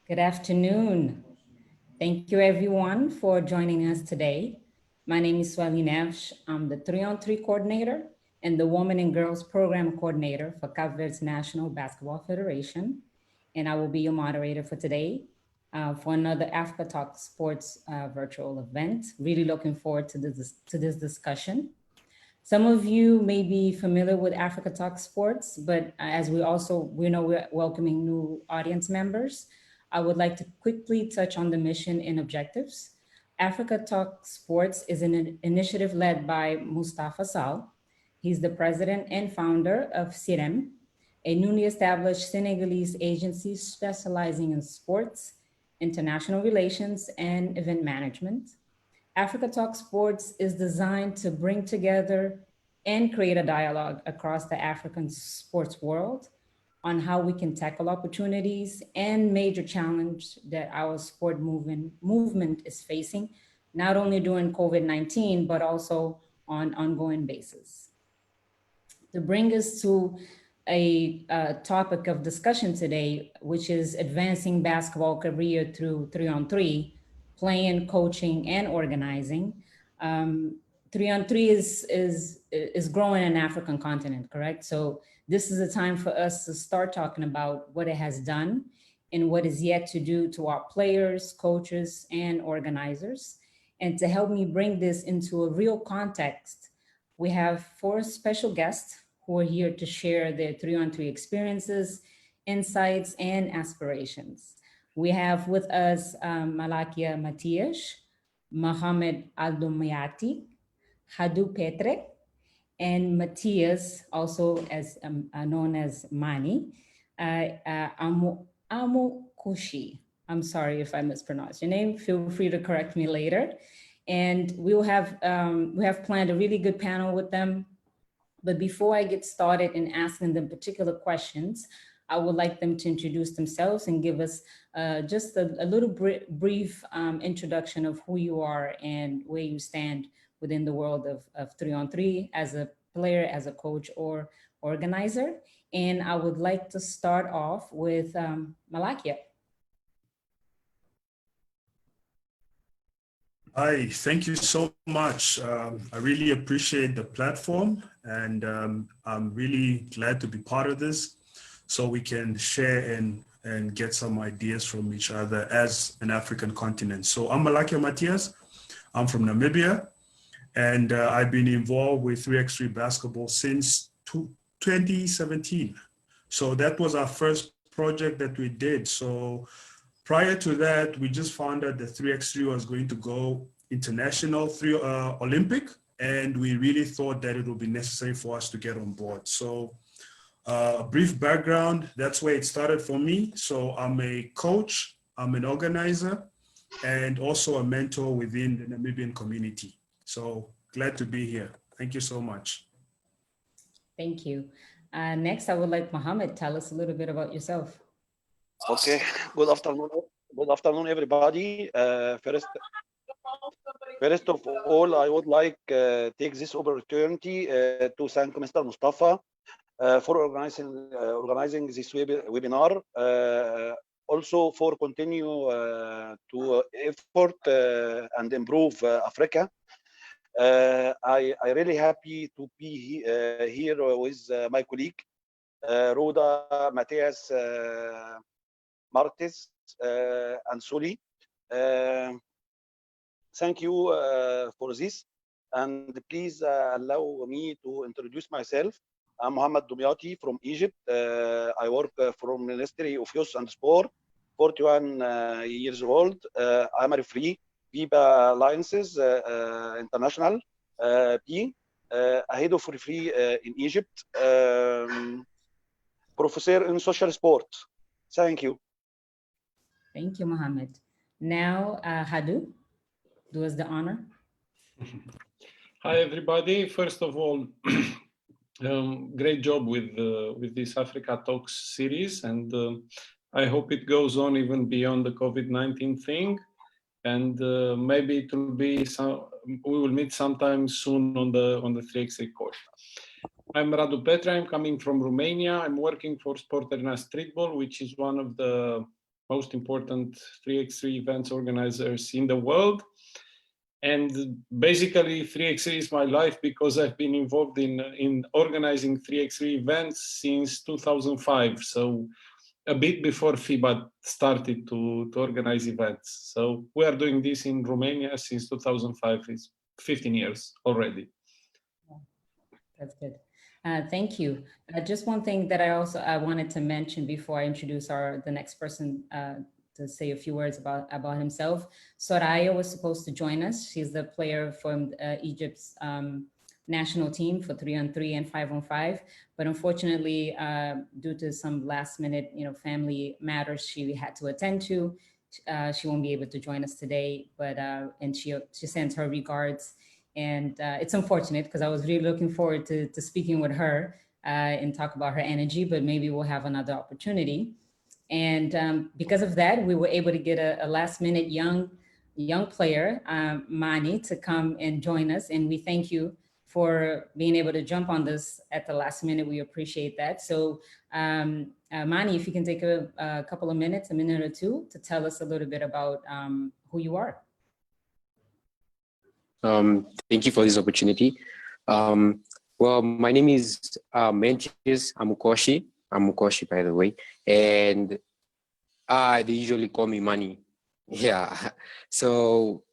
Good afternoon. Thank you everyone for joining us today. My name is S.I.R.E.M. I'm the 3-on-3 coordinator and the Women and Girls Program Coordinator for Cape Verde's National Basketball Federation. And I will be your moderator for today for another Africa Talk Sports virtual event. Really looking forward to this discussion. Some of you may be familiar with Africa Talk Sports, but as we know we're welcoming new audience members, I would like to quickly touch on the mission and objectives. Africa Talk Sports is an initiative led by Mustafa Sal. He's the president and founder of S.I.R.E.M, a newly established Senegalese agency specializing in sports, international relations, and event management. Africa Talk Sports is designed to bring together and create a dialogue across the African sports world on how we can tackle opportunities and major challenge that our sport movement is facing, not only during COVID-19, but also on ongoing basis. To bring us to a topic of discussion today, which is advancing basketball career through 3-on-3, playing, coaching, and organizing. 3-on-3 is growing in African continent, correct? So this is a time for us to start talking about what it has done and what is yet to do to our players, coaches, and organizers. And to help me bring this into a real context, we have 4 special guests who are here to share their 3-on-3 experiences, insights, and aspirations. We have with us Malakia Matias, Mohamed Aldomayati, Hadu Petre, and Matthias, also as known as Mani, Amu Kushi. I'm sorry if I mispronounced your name. Feel free to correct me later. And we have planned a really good panel with them. But before I get started in asking them particular questions, I would like them to introduce themselves and give us just a little brief introduction of who you are and where you stand within the world of 3-on-3 as a player, as a coach, or organizer. And I would like to start off with Malakia. Hi, thank you so much. I really appreciate the platform, and I'm really glad to be part of this so we can share and get some ideas from each other as an African continent. So I'm Malakia Matias. I'm from Namibia, and I've been involved with 3x3 basketball since 2017. So that was our first project that we did. So prior to that, we just found out that 3x3 was going to go international Olympic, and we really thought that it would be necessary for us to get on board. So a brief background, that's where it started for me. So I'm a coach, I'm an organizer, and also a mentor within the Namibian community. So glad to be here. Thank you so much. Thank you. Next, I would like Mohammed, tell us a little bit about yourself. Okay, good afternoon. Good afternoon, everybody. First of all, I would like take this opportunity to thank Mr. Mustafa for organizing this webinar. Also for continue to effort and improve Africa. I really happy to be here with my colleague Rhoda, Matthias, Martis, and Soli. Thank you for this, and please allow me to introduce myself. I'm Mohamed Dumyati from Egypt. I work from Ministry of Youth and Sport, 41 years old. I'm a referee, VIBA Alliances International, being a head of referee in Egypt, professor in social sport. Thank you. Thank you, Mohammed. Now, Hadu, do us the honor. Hi, everybody. First of all, great job with this Africa Talks series, and I hope it goes on even beyond the COVID-19 thing, and maybe it will be we will meet sometime soon on the 3x3 court. I'm Radu Petre. I'm coming from Romania. I'm working for Sport Arena Streetball, which is one of the most important 3x3 events organizers in the world. And basically 3x3 is my life because I've been involved in organizing 3x3 events since 2005. So a bit before FIBA started to organize events. So we are doing this in Romania since 2005. It's 15 years already. That's good. Thank you. Just one thing that I wanted to mention before I introduce the next person to say a few words about himself. Soraya was supposed to join us. She's the player from Egypt's national team for 3-on-3 and 5-on-5. But unfortunately, due to some last minute, family matters she had to attend to, she won't be able to join us today. But and she sends her regards. And it's unfortunate because I was really looking forward to speaking with her and talk about her energy, but maybe we'll have another opportunity. And because of that, we were able to get a last minute young player, Mani, to come and join us. And we thank you for being able to jump on this at the last minute. We appreciate that. So Mani, if you can take a couple of minutes, a minute or two, to tell us a little bit about who you are. Thank you for this opportunity. Well, my name is Mencius Amukoshi. Amukoshi, by the way. And they usually call me Mani. Yeah. So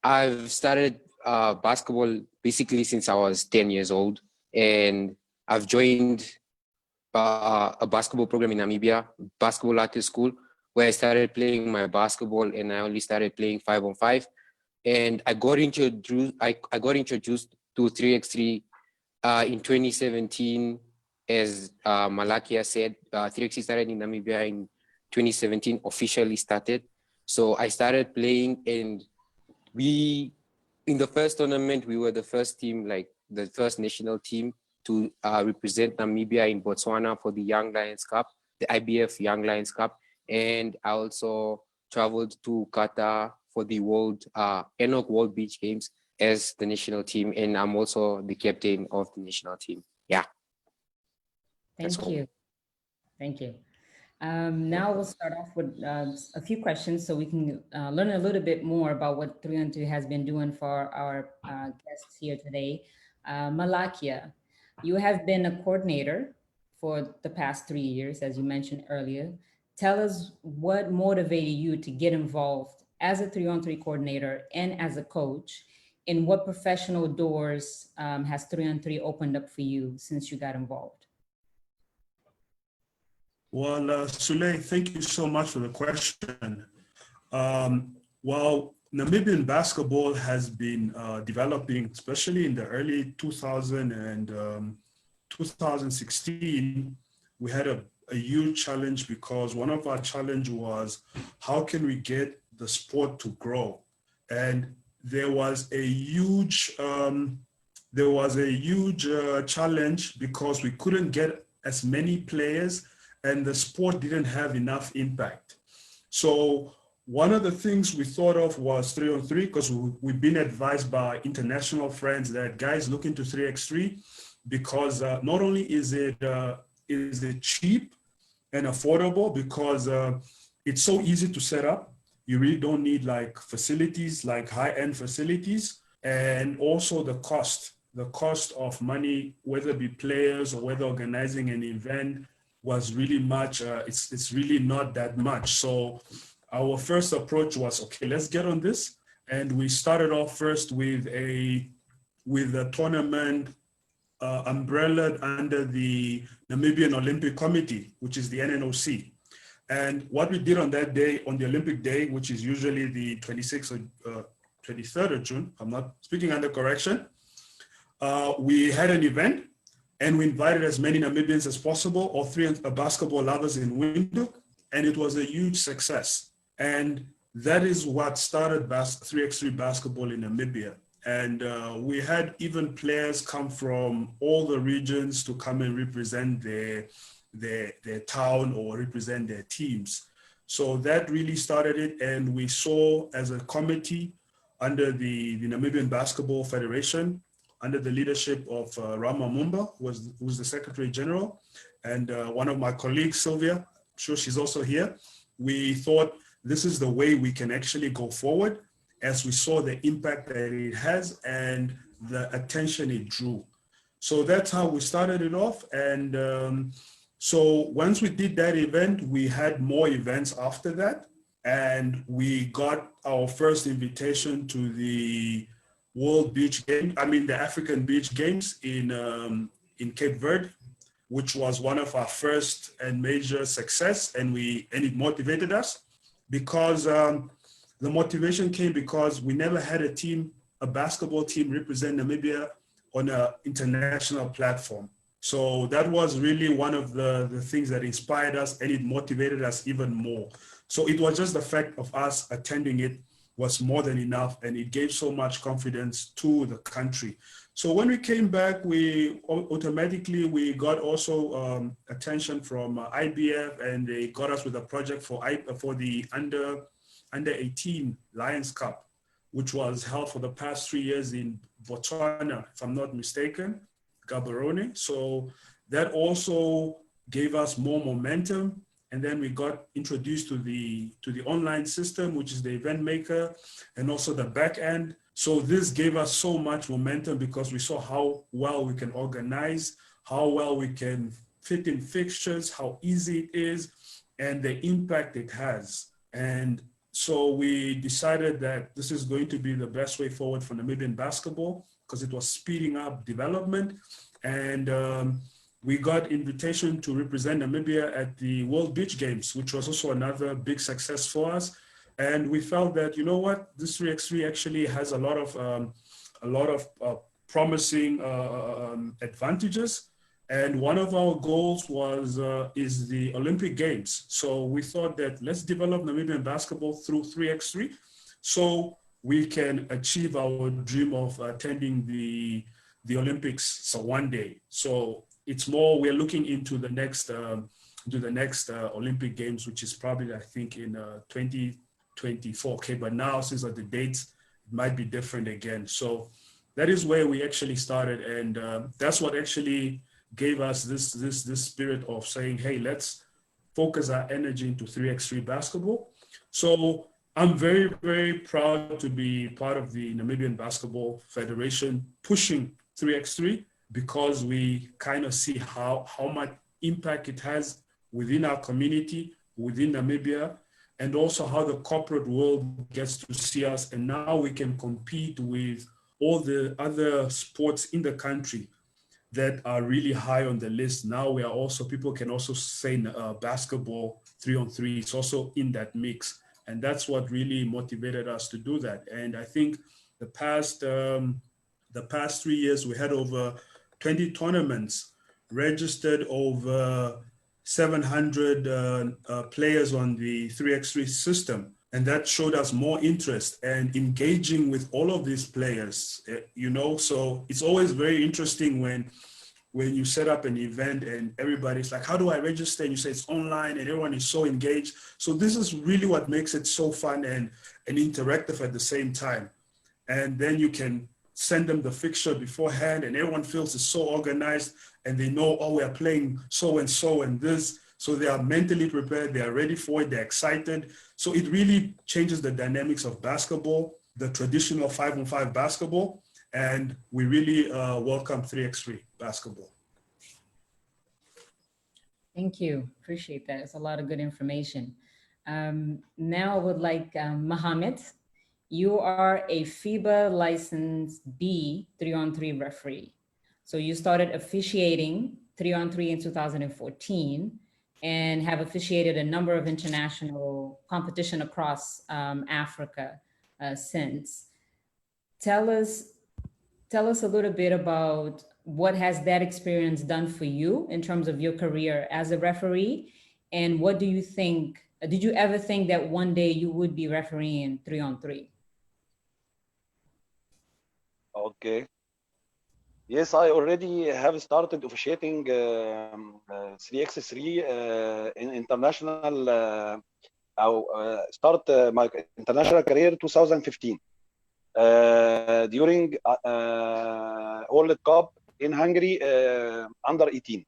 I've started basketball basically since I was 10 years old. And I've joined a basketball program in Namibia, basketball at the school, where I started playing my basketball, and I only started playing 5-on-5. And I got introduced to 3x3 in 2017, as Malakia said. 3x3 started in Namibia in 2017, officially started. So I started playing, and in the first tournament, we were the first team, like the first national team to represent Namibia in Botswana for the Young Lions Cup, the IBF Young Lions Cup. And I also traveled to Qatar for the Enoch World Beach Games as the national team. And I'm also the captain of the national team. Yeah. Thank you. Thank you. Now we'll start off with a few questions so we can learn a little bit more about what 3-on-3 has been doing for our guests here today. Malakia, you have been a coordinator for the past 3 years, as you mentioned earlier. Tell us what motivated you to get involved as a 3-on-3 coordinator and as a coach, and what professional doors has 3-on-3 opened up for you since you got involved? Well, Sule, thank you so much for the question. Well, Namibian basketball has been developing, especially in the early 2000 and 2016. We had a huge challenge because one of our challenge was how can we get the sport to grow? And there was a huge challenge because we couldn't get as many players, and the sport didn't have enough impact. So one of the things we thought of was 3-on-3, because we've been advised by international friends that guys look into 3x3 because not only is it cheap and affordable, because it's so easy to set up. You really don't need like facilities, like high-end facilities, and also the cost of money, whether it be players or whether organizing an event, was really much, it's really not that much. So our first approach was, okay, let's get on this. And we started off first with a tournament umbrellaed under the Namibian Olympic Committee, which is the NNOC. And what we did on that day, on the Olympic Day, which is usually the 26th or 23rd of June, I'm not speaking under correction, we had an event. And we invited as many Namibians as possible, all 3 basketball lovers in Windhoek, and it was a huge success. And that is what started 3x3 basketball in Namibia. And we had even players come from all the regions to come and represent their town or represent their teams. So that really started it. And we saw as a committee under the Namibian Basketball Federation, under the leadership of Rama Mumba, who's the Secretary General, and one of my colleagues, Sylvia, I'm sure she's also here. we thought this is the way we can actually go forward, as we saw the impact that it has and the attention it drew. So that's how we started it off. And so once we did that event, we had more events after that. And we got our first invitation to the World Beach Games, the African Beach Games in Cape Verde, which was one of our first and major success. And it motivated us because the motivation came because we never had a basketball team represent Namibia on an international platform. So that was really one of the things that inspired us, and it motivated us even more. So it was just the fact of us attending it was more than enough, and it gave so much confidence to the country. So when we came back, we got also attention from IBF, and they got us with a project for the under 18 Lions Cup, which was held for the past 3 years in Botswana, if I'm not mistaken, Gaborone. So that also gave us more momentum. And then we got introduced to the online system, which is the event maker, and also the back end. So this gave us so much momentum because we saw how well we can organize, how well we can fit in fixtures, how easy it is, and the impact it has. And so we decided that this is going to be the best way forward for Namibian basketball because it was speeding up development. And we got invitation to represent Namibia at the World Beach Games, which was also another big success for us. And we felt that, you know what, this 3x3 actually has a lot of promising advantages. And one of our goals is the Olympic Games. So we thought that let's develop Namibian basketball through 3x3 so we can achieve our dream of attending the Olympics so one day. So it's more, we're looking into the next Olympic Games, which is probably, I think, in 2024. Okay, but now since the dates, it might be different again. So that is where we actually started, and that's what actually gave us this spirit of saying, hey, let's focus our energy into 3x3 basketball. So I'm very, very proud to be part of the Namibian Basketball Federation pushing 3x3 because we kind of see how much impact it has within our community, within Namibia, and also how the corporate world gets to see us. And now we can compete with all the other sports in the country that are really high on the list. Now people can also say basketball 3-on-3 is also in that mix. And that's what really motivated us to do that. And I think the past 3 years, we had over 20 tournaments, registered over 700 players on the 3x3 system. And that showed us more interest and engaging with all of these players, so it's always very interesting when you set up an event and everybody's like, how do I register? And you say it's online and everyone is so engaged. So this is really what makes it so fun and interactive at the same time. And then you can send them the fixture beforehand and everyone feels it's so organized and they know, oh, we're playing so and this. So they are mentally prepared, they are ready for it, they're excited. So it really changes the dynamics of basketball, the traditional 5-on-5 basketball, and we really welcome 3x3 basketball. Thank you. Appreciate that. It's a lot of good information. Now I would like Mohammed. You are a FIBA licensed B 3-on-3 referee. So you started officiating 3-on-3 in 2014 and have officiated a number of international competition across Africa since. Tell us a little bit about what has that experience done for you in terms of your career as a referee, and what do you think? Did you ever think that one day you would be refereeing 3-on-3? Okay. Yes, I already have started officiating 3x3 in international. Start my international career 2015 during World Cup in Hungary under 18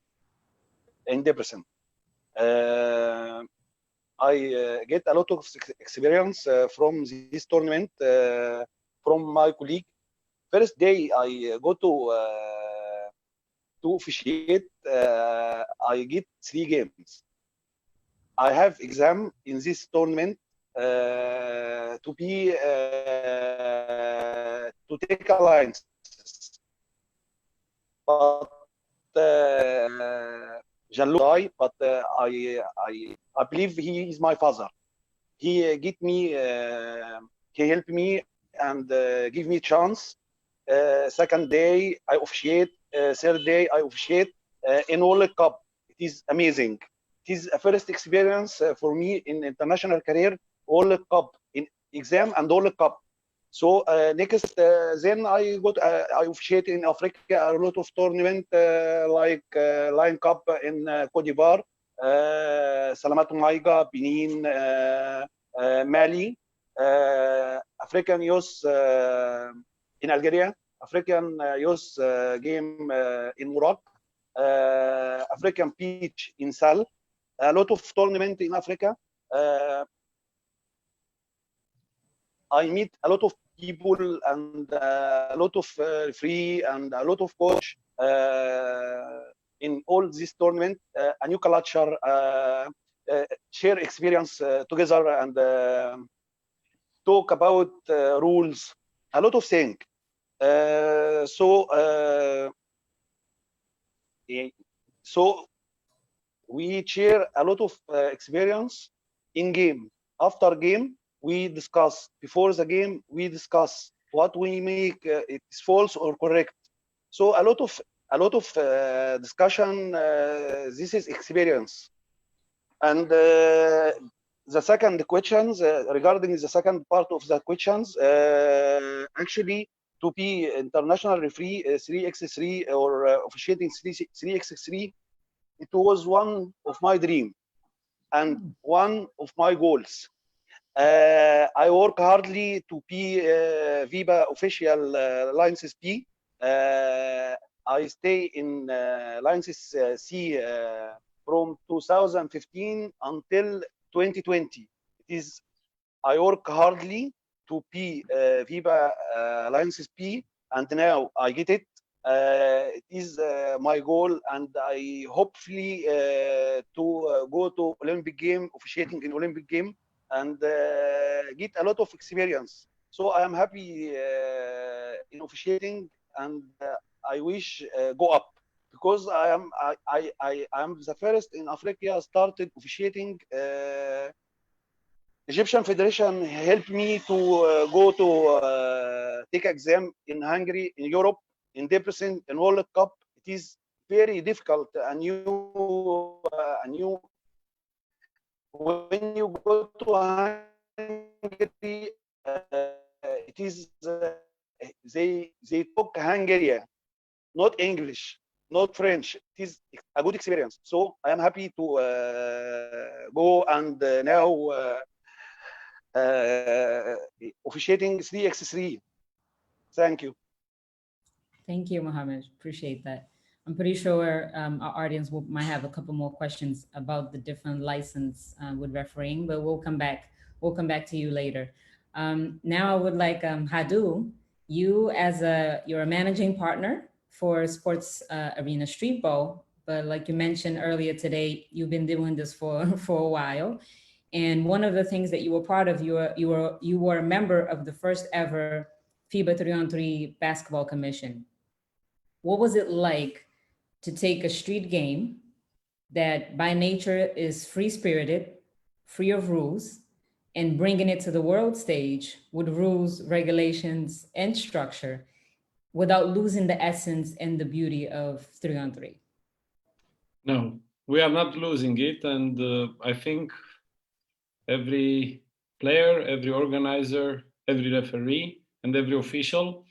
in Debrecen. I get a lot of experience from this tournament from my colleague. First day I go to officiate, I get 3 games. I have exam in this tournament to be to take a license, but Jalou guy, but I believe he is my father. He get me, he helped me and give me chance. Second day I officiate. Third day I officiate in World Cup. It is amazing. It is a first experience for me in international career. World Cup in exam and World Cup. So next, then I got I officiate in Africa a lot of tournament like Lion Cup in Cote d'Ivoire, Salamat Maiga, Benin, Mali, African Youth in Algeria, African Youth game in Morocco, African Beach in Sal, a lot of tournament in Africa. I meet a lot of people and a lot of free and a lot of coach in all this tournament. A new culture, share experience together and talk about rules, a lot of things. So we share a lot of experience in game. After game, we discuss. Before the game, we discuss what we make it is false or correct. So a lot of discussion. This is experience. And the second questions regarding the second part of the questions, actually to be international referee 3x3 or officiating 3x3, it was one of my dream and one of my goals. I work hardly to be VIBA official license B. I stay in license C from 2015 until 2020. It is I work hardly to be VIBA license B, and now I get it. It is my goal, and I hopefully to go to Olympic game, officiating in Olympic game, and get a lot of experience. So I am happy in officiating, and I wish go up because I am the first in Africa started officiating. Egyptian Federation helped me to go to take exam in Hungary, in Europe, in Debrecen, in World Cup. It is very difficult. And when you go to Hungary, it is they talk Hungarian, not English, not French. It is a good experience. So I am happy to go and now officiating 3x3. Thank you. Thank you, Mohammed. Appreciate that. I'm pretty sure our audience might have a couple more questions about the different license with refereeing, but we'll come back. We'll come back to you later. Now I would like Hadu, you're a managing partner for Sports Arena Street Bowl, but like you mentioned earlier today, you've been doing this for for a while. And one of the things that you were part of, you were a member of the first ever FIBA 3-on-3 basketball commission. What was it like to take a street game that by nature is free-spirited, free of rules, and bringing it to the world stage with rules, regulations, and structure without losing the essence and the beauty of 3-on-3? No, we are not losing it. And I think every player, every organizer, every referee, and every official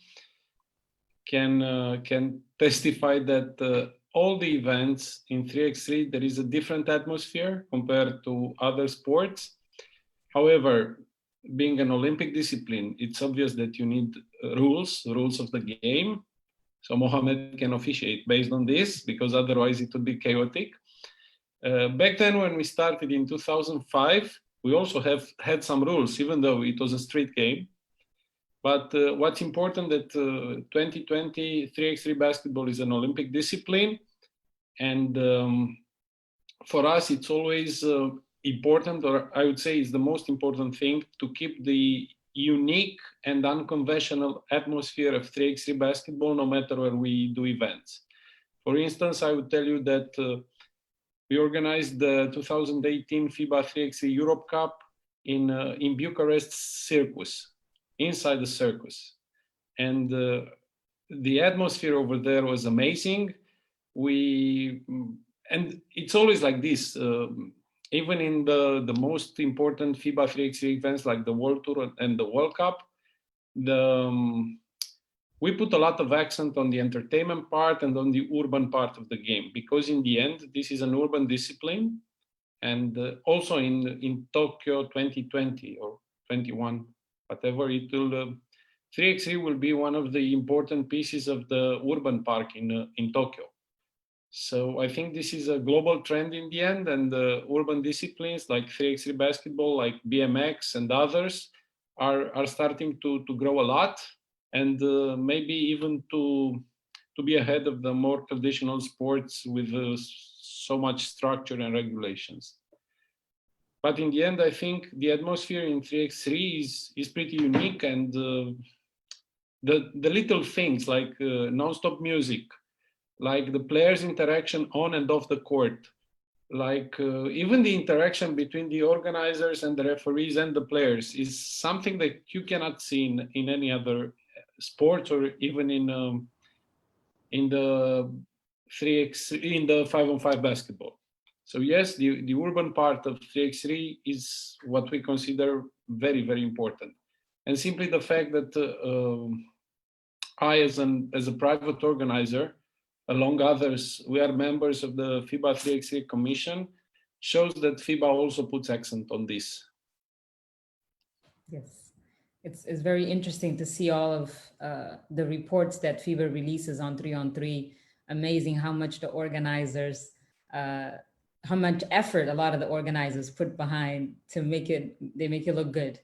can testify that all the events in 3x3, there is a different atmosphere compared to other sports. However, being an Olympic discipline, it's obvious that you need rules of the game. So Mohammed can officiate based on this, because otherwise it would be chaotic. Back then, when we started in 2005, we also had some rules, even though it was a street game. But what's important that 2020 3x3 basketball is an Olympic discipline, and for us, it's always important, or I would say, is the most important thing to keep the unique and unconventional atmosphere of 3x3 basketball, no matter where we do events. For instance, I would tell you that we organized the 2018 FIBA 3x3 Europe Cup in Bucharest Circus, inside the circus. And the atmosphere over there was amazing. And it's always like this, even in the most important FIBA 3x3 events like the World Tour and the World Cup, we put a lot of accent on the entertainment part and on the urban part of the game, because in the end, this is an urban discipline. And also in Tokyo 2020 or 21, whatever, it will 3x3 will be one of the important pieces of the urban park in Tokyo. So I think this is a global trend in the end, and urban disciplines like 3x3 basketball, like BMX and others are starting to grow a lot, and maybe even to be ahead of the more traditional sports with so much structure and regulations. But in the end, I think the atmosphere in 3x3 is pretty unique, and the little things like non-stop music, like the players' interaction on and off the court, like even the interaction between the organizers and the referees and the players is something that you cannot see in any other sports, or even in the 5-on-5 basketball. So yes, the urban part of 3x3 is what we consider very, very important. And simply the fact that I, as a private organizer, along others, we are members of the FIBA 3x3 Commission, shows that FIBA also puts accent on this. Yes, it's very interesting to see all of the reports that FIBA releases on 3-on-3. Amazing how much the organizers, how much effort a lot of the organizers put behind to make it look good.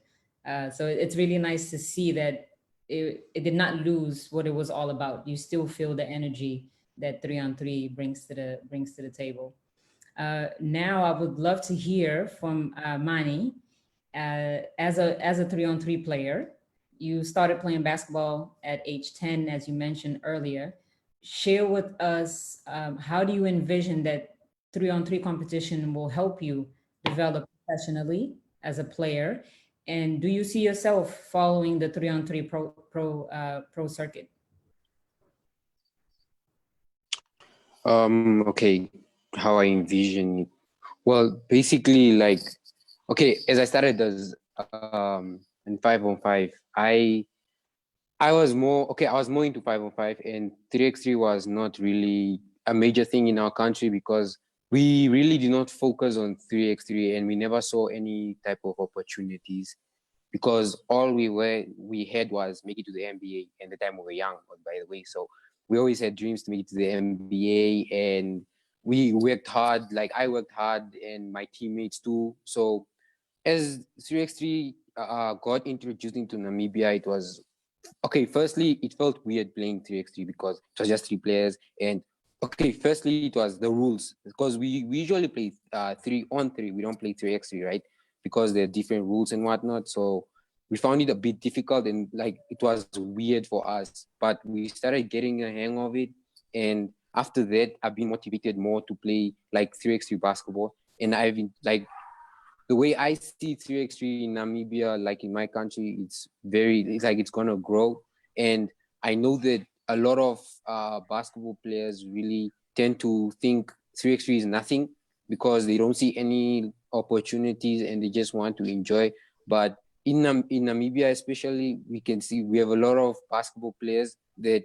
So it's really nice to see that it did not lose what it was all about. You still feel the energy that 3-on-3 brings to the table. Now I would love to hear from Mani. As a 3-on-3 player, you started playing basketball at age 10, as you mentioned earlier. Share with us, how do you envision that 3-on-3 competition will help you develop professionally as a player? And do you see yourself following the 3-on-3 pro circuit? Okay, how I envision it. Well, basically, like, okay, as I started as in 5-on-5, I was more into 5-on-5, and 3x3 was not really a major thing in our country because we really did not focus on 3x3, and we never saw any type of opportunities because all we had was make it to the NBA, and the time we were young, by the way. So we always had dreams to make it to the NBA, and we worked hard. Like I worked hard, and my teammates too. So as 3x3 got introduced into Namibia, it was okay. Firstly, it felt weird playing 3x3 because it was just 3 players. And okay, firstly, it was the rules because we usually play 3-on-3. We don't play 3x3, right? Because there are different rules and whatnot. So we found it a bit difficult, and like it was weird for us. But we started getting a hang of it, and after that, I've been motivated more to play like 3x3 basketball. And I've been like, the way I see 3x3 in Namibia, like in my country, it's like it's gonna grow. And I know that a lot of basketball players really tend to think 3x3 is nothing because they don't see any opportunities and they just want to enjoy. But in Namibia especially, we can see we have a lot of basketball players that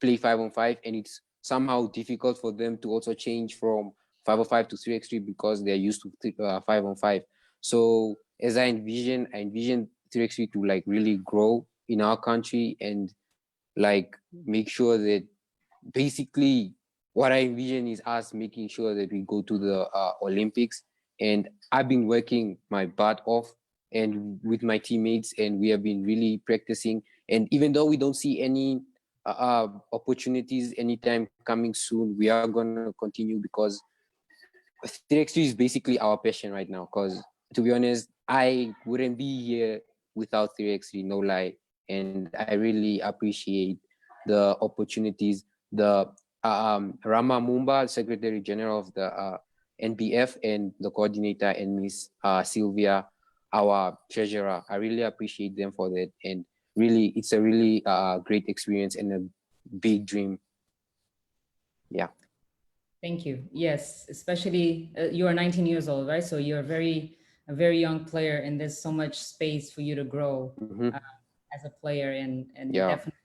play 5-on-5, and it's somehow difficult for them to also change from 5-on-5 to 3x3 because they're used to 5-on-5. So as I envision 3x3 to like really grow in our country and like make sure that basically what I envision is us making sure that we go to the Olympics. And I've been working my butt off and with my teammates, and we have been really practicing. And even though we don't see any opportunities anytime coming soon, we are going to continue because 3x3 is basically our passion right now. Because to be honest, I wouldn't be here without 3x3, no lie. And I really appreciate the opportunities. The Rama Mumba, Secretary General of the NBF, and the coordinator, and Miss Sylvia, our treasurer. I really appreciate them for that. And really, it's a really great experience and a big dream. Yeah. Thank you. Yes, especially you are 19 years old, right? So you're a very young player, and there's so much space for you to grow Mm-hmm. as a player, and Yeah. definitely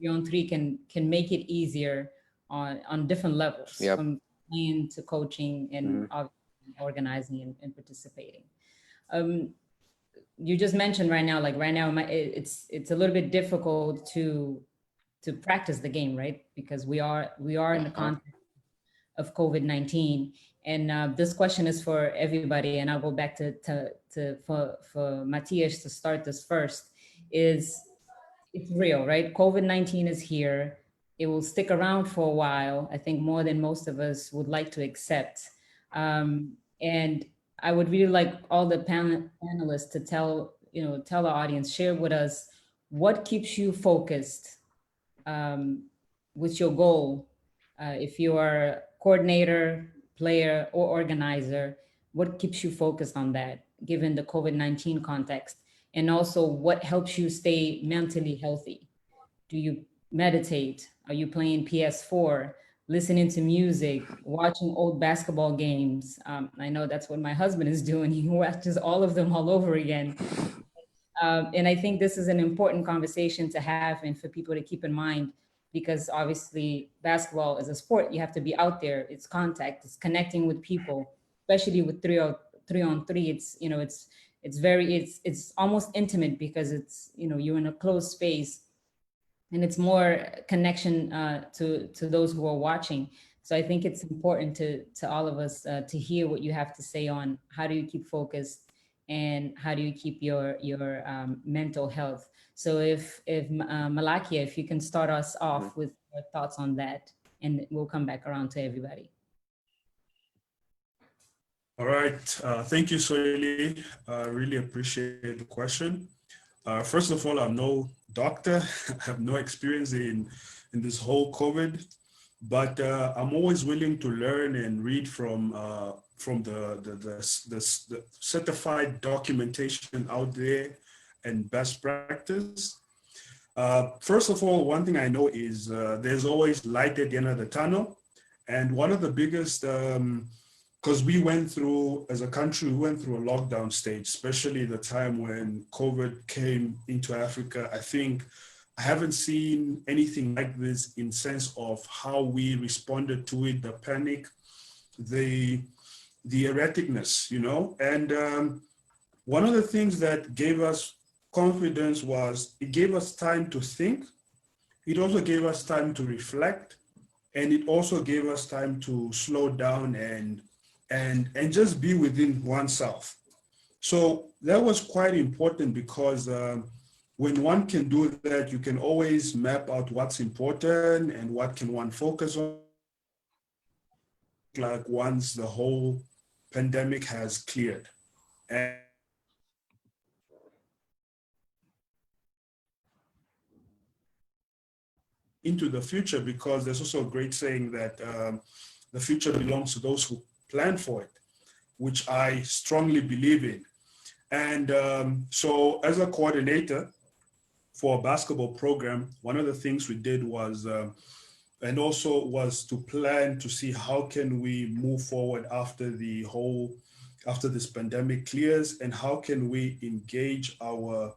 Beyond Three can make it easier on different levels, Yep. from playing to coaching and Mm-hmm. organizing and participating. Um, you just mentioned right now, like right now, it's a little bit difficult to practice the game, right? Because we are in the Uh-huh. context of COVID-19. And this question is for everybody, and I'll go back to for Matthias to start this first. Is it's real, right? COVID-19 is here. It will stick around for a while. I think more than most of us would like to accept. And I would really like all the panelists to tell our audience, share with us what keeps you focused um, with your goal. If you are a coordinator, player, or organizer, what keeps you focused on that, given the COVID-19 context? And also, what helps you stay mentally healthy? Do you meditate? Are you playing PS4, listening to music, watching old basketball games? I know that's what my husband is doing. He watches all of them all over again. And I think this is an important conversation to have and for people to keep in mind, because obviously basketball is a sport. You have to be out there. It's contact. It's connecting with people, especially with three on three. It's almost intimate because you're in a closed space, and it's more connection to those who are watching. So I think it's important to all of us to hear what you have to say on how do you keep focused and how do you keep your mental health. So if Malakia, if you can start us Mm-hmm. off with your thoughts on that, and we'll come back around to everybody. All right. Thank you, Soili. I really appreciate the question. First of all, I'm no doctor. I have no experience in this whole COVID, but I'm always willing to learn and read from the certified documentation out there and best practice. First of all, one thing I know is there's always light at the end of the tunnel, and one of the biggest because we went through, as a country, we went through a lockdown stage, especially the time when COVID came into Africa. I think I haven't seen anything like this in sense of how we responded to it, the panic, the erraticness, And one of the things that gave us confidence was it gave us time to think. It also gave us time to reflect, and it also gave us time to slow down and just be within oneself. So that was quite important because when one can do that, you can always map out what's important and what can one focus on. Like once the whole pandemic has cleared, and into the future, because there's also a great saying that the future belongs to those who plan for it, which I strongly believe in. And so as a coordinator for a basketball program, one of the things we did was, and also was to plan to see how can we move forward after this pandemic clears, and how can we engage our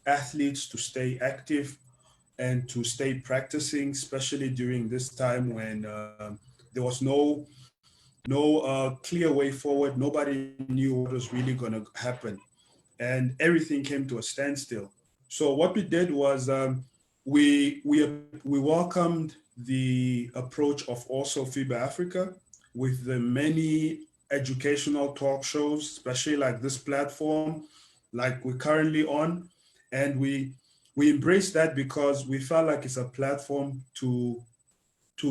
athletes to stay active and to stay practicing, especially during this time when there was no clear way forward. Nobody knew what was really going to happen, and everything came to a standstill. So what we did was we welcomed the approach of also FIBA Africa with the many educational talk shows, especially like this platform, like we're currently on. And we embrace that because we felt like it's a platform to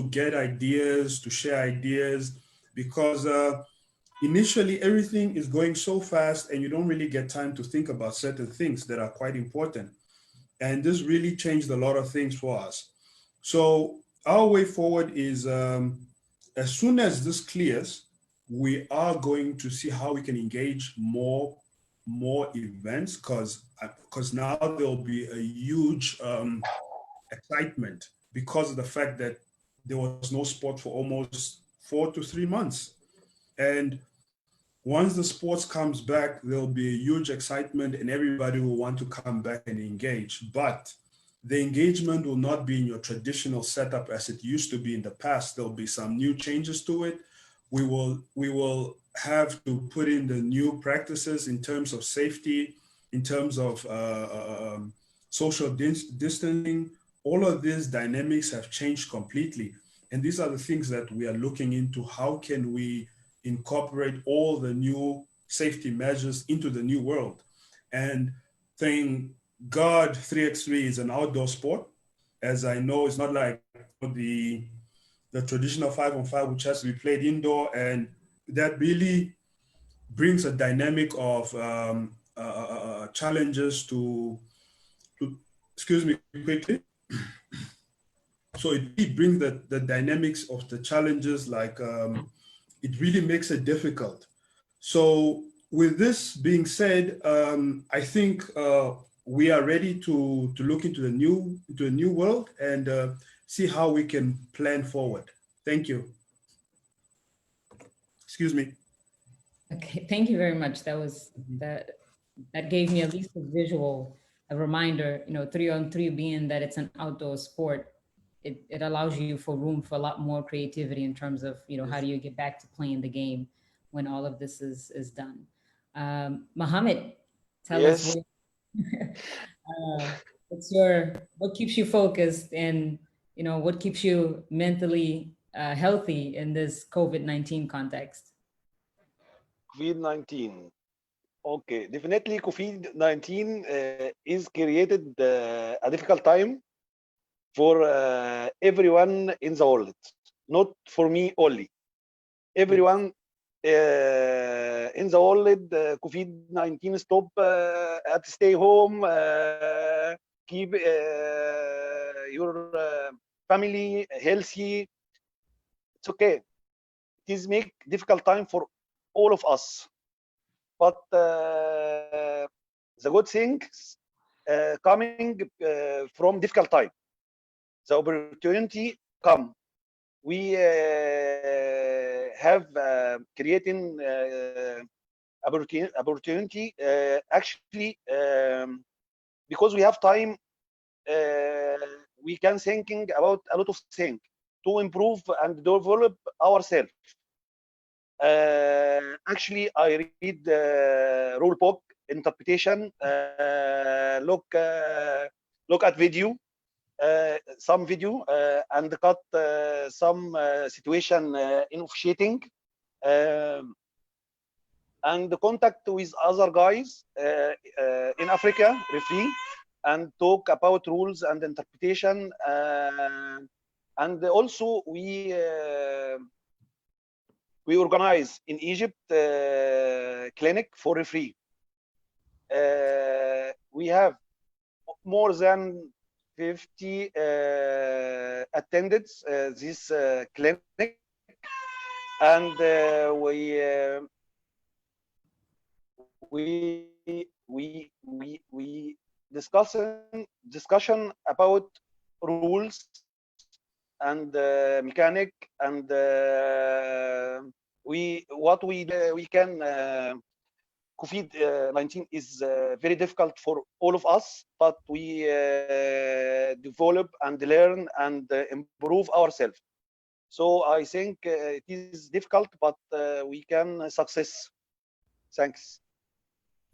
get ideas, to share ideas, because initially everything is going so fast and you don't really get time to think about certain things that are quite important. And this really changed a lot of things for us. So our way forward is as soon as this clears, we are going to see how we can engage more events because now there'll be a huge excitement because of the fact that there was no sport for almost 4 to 3 months. And once the sports comes back, there'll be a huge excitement and everybody will want to come back and engage. But the engagement will not be in your traditional setup as it used to be in the past. There'll be some new changes to it. We will have to put in the new practices in terms of safety, in terms of social distancing. All of these dynamics have changed completely. And these are the things that we are looking into. How can we incorporate all the new safety measures into the new world? And thank God 3x3 is an outdoor sport. As I know, it's not like the traditional 5-on-5, which has to be played indoor. And that really brings a dynamic of challenges to, excuse me quickly. So it really brings the dynamics of the challenges, like it really makes it difficult. So with this being said, I think we are ready to look into a new world and see how we can plan forward. Thank you. Excuse me. Okay, thank you very much. That gave me at least a visual, a reminder, 3-on-3 being that it's an outdoor sport, it allows you for room for a lot more creativity in terms of, how do you get back to playing the game when all of this is done. Mohammed, tell us Yes. what keeps you focused and, what keeps you mentally healthy in this COVID-19 context? COVID-19. Okay, definitely COVID-19 is created a difficult time for everyone in the world, not for me only. Everyone in the world, COVID-19 stop at stay home, keep your family healthy. It's okay. It is make difficult time for all of us, but the good things coming from difficult time. The opportunity come. We have creating opportunity actually because we have time. We can thinking about a lot of things to improve and develop ourselves. Actually, I read rule book interpretation. Look at video, some video, and cut some situation in officiating, and contact with other guys in Africa, referee, and talk about rules and interpretation. And also we organize in Egypt clinic for referee. We have more than 50 attendants this clinic, and we discussion about rules and mechanic, and we can COVID-19 is very difficult for all of us, but we develop and learn and improve ourselves. So I think it is difficult, but we can success. Thanks.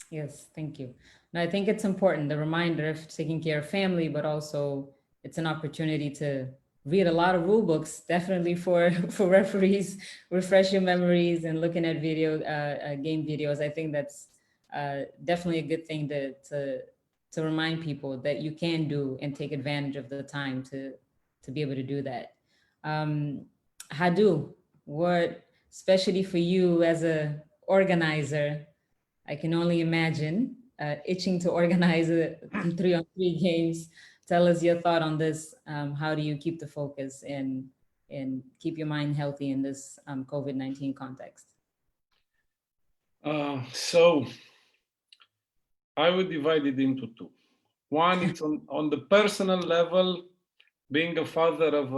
Yes, thank you. And I think it's important, the reminder of taking care of family, but also it's an opportunity to read a lot of rule books, definitely for for referees, refresh your memories, and looking at game videos. I think that's definitely a good thing to remind people that you can do and take advantage of the time to be able to do that. Um, Hadu, what, especially for you as a organizer, I can only imagine itching to organize three on three games. Tell us your thought on this. How do you keep the focus and keep your mind healthy in this COVID-19 context? So I would divide it into two. One, it's on the personal level, being a father of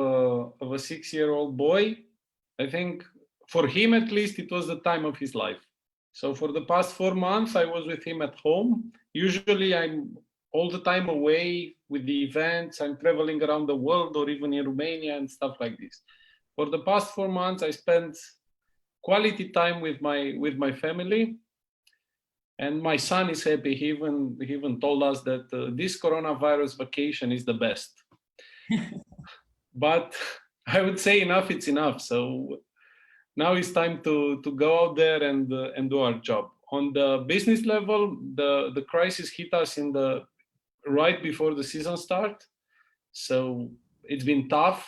a 6-year-old boy. I think for him, at least, it was the time of his life. So for the past 4 months, I was with him at home. Usually I'm all the time away with the events. I'm traveling around the world or even in Romania and stuff like this. For the past 4 months, I spent quality time with my family. And my son is happy. He even told us that this coronavirus vacation is the best. But I would say enough, it's enough. So now it's time to go out there and do our job. On the business level, the crisis hit us in the right before the season start. So it's been tough.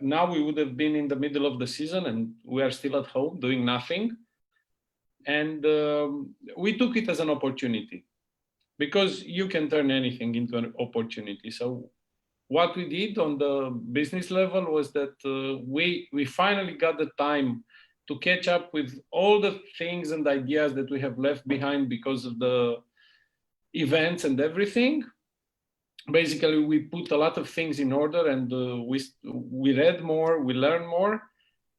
Now we would have been in the middle of the season and we are still at home doing nothing. And we took it as an opportunity because you can turn anything into an opportunity. So what we did on the business level was that we finally got the time to catch up with all the things and ideas that we have left behind because of the events and everything. Basically, we put a lot of things in order, and we read more, we learned more.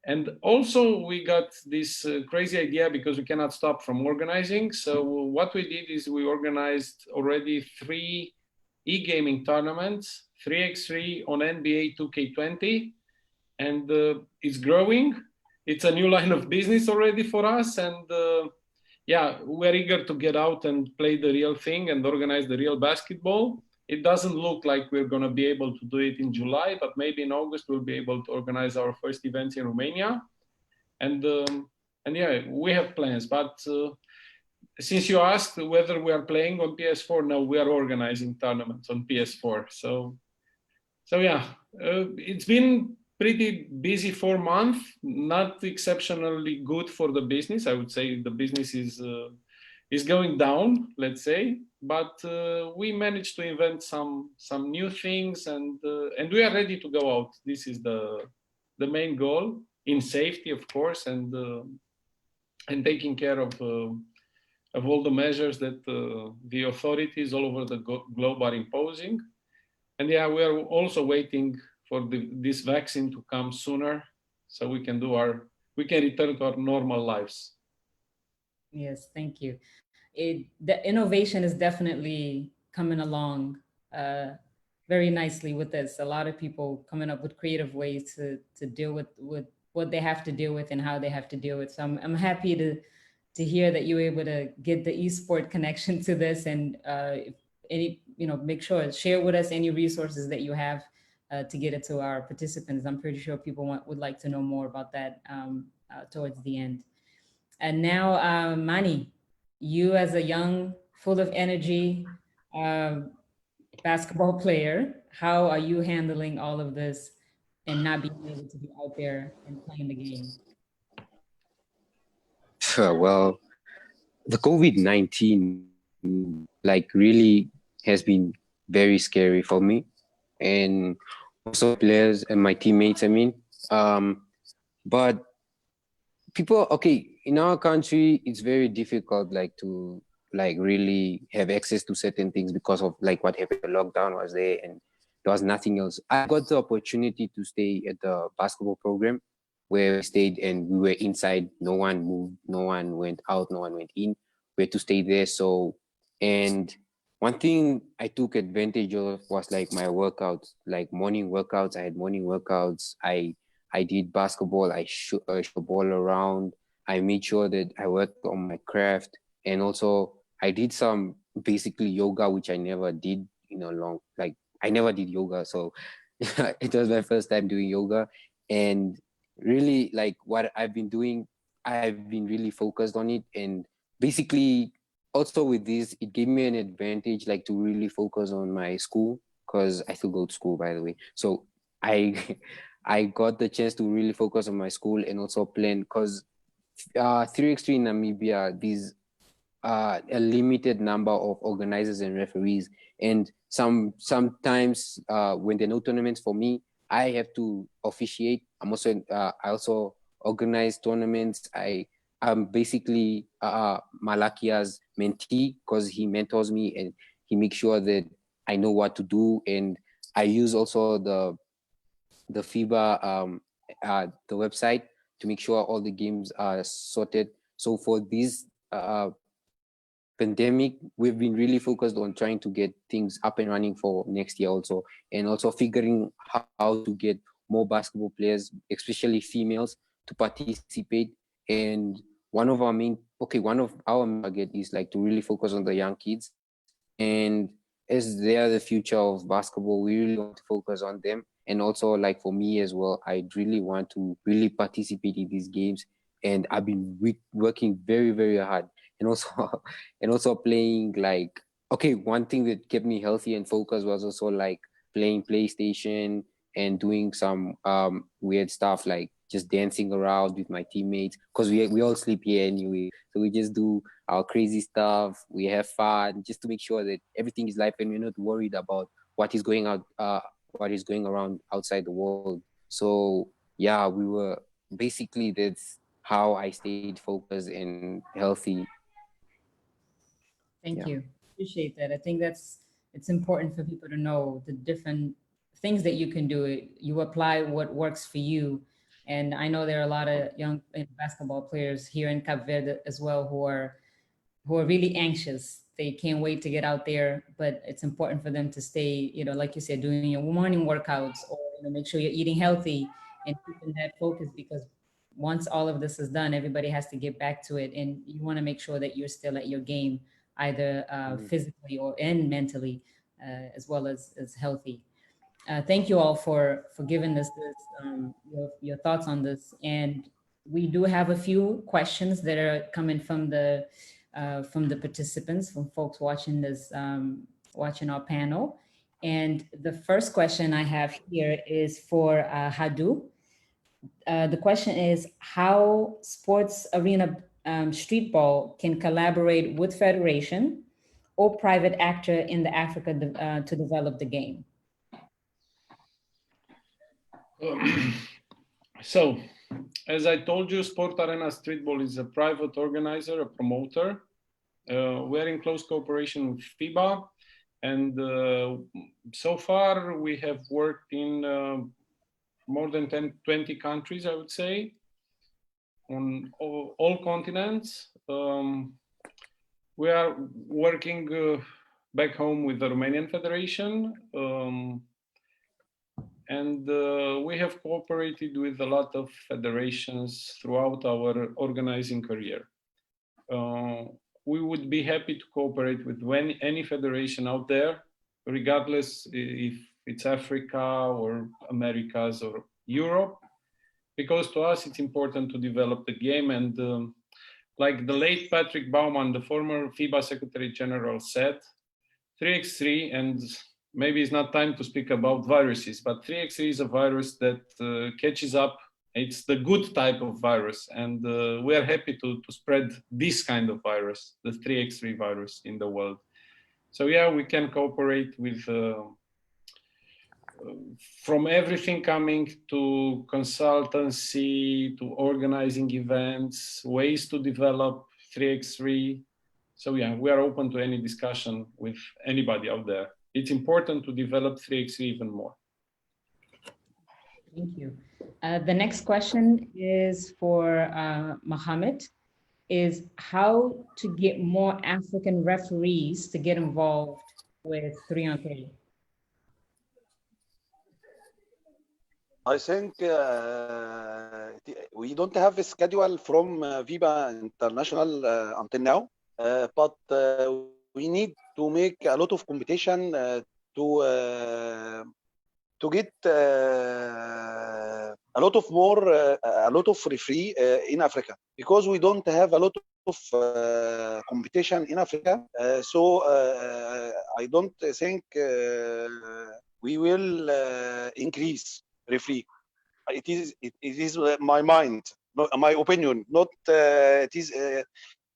And also we got this crazy idea because we cannot stop from organizing. So what we did is we organized already 3 e-gaming tournaments, 3x3 on NBA 2K20, and it's growing. It's a new line of business already for us. And yeah, we're eager to get out and play the real thing and organize the real basketball. It doesn't look like we're going to be able to do it in July, but maybe in August we'll be able to organize our first events in Romania. And yeah, we have plans. But since you asked whether we are playing on PS4, no, we are organizing tournaments on PS4. So yeah, it's been pretty busy 4 months. Not exceptionally good for the business. I would say the business is going down, let's say, but we managed to invent some new things, and we are ready to go out. This is the main goal, in safety, of course, and taking care of all the measures that the authorities all over the globe are imposing. And yeah, we are also waiting for this vaccine to come sooner, so we can return to our normal lives. Yes, thank you. The innovation is definitely coming along very nicely with this. A lot of people coming up with creative ways to deal with what they have to deal with and how they have to deal with. So I'm happy to hear that you were able to get the esport connection to this, and if any, make sure share with us any resources that you have to get it to our participants. I'm pretty sure people would like to know more about that towards the end. And now, Mani, you as a young, full of energy basketball player, how are you handling all of this and not being able to be out there and playing the game? Well, the COVID-19 like really has been very scary for me and also players and my teammates, I mean. But people, okay, in our country, it's very difficult like to like really have access to certain things because of like what happened. The lockdown was there and there was nothing else. I got the opportunity to stay at the basketball program where we stayed and we were inside. No one moved, no one went out, no one went in. We had to stay there. So, and one thing I took advantage of was like my workouts, like morning workouts. I had morning workouts. I did basketball. I shoot the ball around. I made sure that I worked on my craft, and also I did some basically yoga, which I never did in a long, like I never did yoga. So it was my first time doing yoga, and really like what I've been doing, I've been really focused on it. And basically also with this, it gave me an advantage like to really focus on my school, because I still go to school, by the way. So I I got the chance to really focus on my school and also plan, because 3x3 in Namibia, these a limited number of organizers and referees, and sometimes when there are no tournaments for me, I have to officiate. I also organize tournaments. I'm basically Malakia's mentee, because he mentors me and he makes sure that I know what to do. And I use also the FIBA the website to make sure all the games are sorted. So for these pandemic, we've been really focused on trying to get things up and running for next year also, and also figuring how to get more basketball players, especially females, to participate. And one of our main target is like to really focus on the young kids, and as they are the future of basketball, we really want to focus on them. And also like for me as well, I really want to really participate in these games, and I've been working very, very hard. And also and also playing like, okay, one thing that kept me healthy and focused was also like playing PlayStation and doing some weird stuff like just dancing around with my teammates, because we all sleep here anyway, so we just do our crazy stuff. We have fun just to make sure that everything is live and we're not worried about what is going what is going around outside the world. So yeah, we were basically, that's how I stayed focused and healthy. Thank Yeah. you. Appreciate that. I think it's important for people to know the different things that you can do. You apply what works for you. And I know there are a lot of young basketball players here in Cape Verde as well who are really anxious. They can't wait to get out there, but it's important for them to stay, like you said, doing your morning workouts, or make sure you're eating healthy and keeping that focus, because once all of this is done, everybody has to get back to it, and you want to make sure that you're still at your game, either physically or and mentally, as well as healthy. Thank you all for giving us your thoughts on this. And we do have a few questions that are coming from the participants, from folks watching this watching our panel. And the first question I have here is for Hadu. The question is how sports arena streetball can collaborate with federation or private actor in the Africa to develop the game. So, as I told you, Sport Arena Streetball is a private organizer, a promoter. We're in close cooperation with FIBA, and so far we have worked in more than 20 countries, I would say, on all continents. We are working back home with the Romanian Federation, and we have cooperated with a lot of federations throughout our organizing career. We would be happy to cooperate with any federation out there, regardless if it's Africa or Americas or Europe, because to us it's important to develop the game. And like the late Patrick Baumann, the former FIBA Secretary General, said, 3x3, and maybe it's not time to speak about viruses, but 3x3 is a virus that catches up. It's the good type of virus, and we are happy to spread this kind of virus, the 3x3 virus, in the world. So yeah, we can cooperate with from everything coming to consultancy, to organizing events, ways to develop 3x3. So yeah, we are open to any discussion with anybody out there. It's important to develop 3x3 even more. Thank you. The next question is for Mohammed, is how to get more African referees to get involved with 3-on-3. I think we don't have a schedule from VIBA International until now, but we need to make a lot of competition to to get a lot of more a lot of referee in Africa, because we don't have a lot of competition in Africa. So I don't think we will increase referee. It is my mind, not my opinion, not it is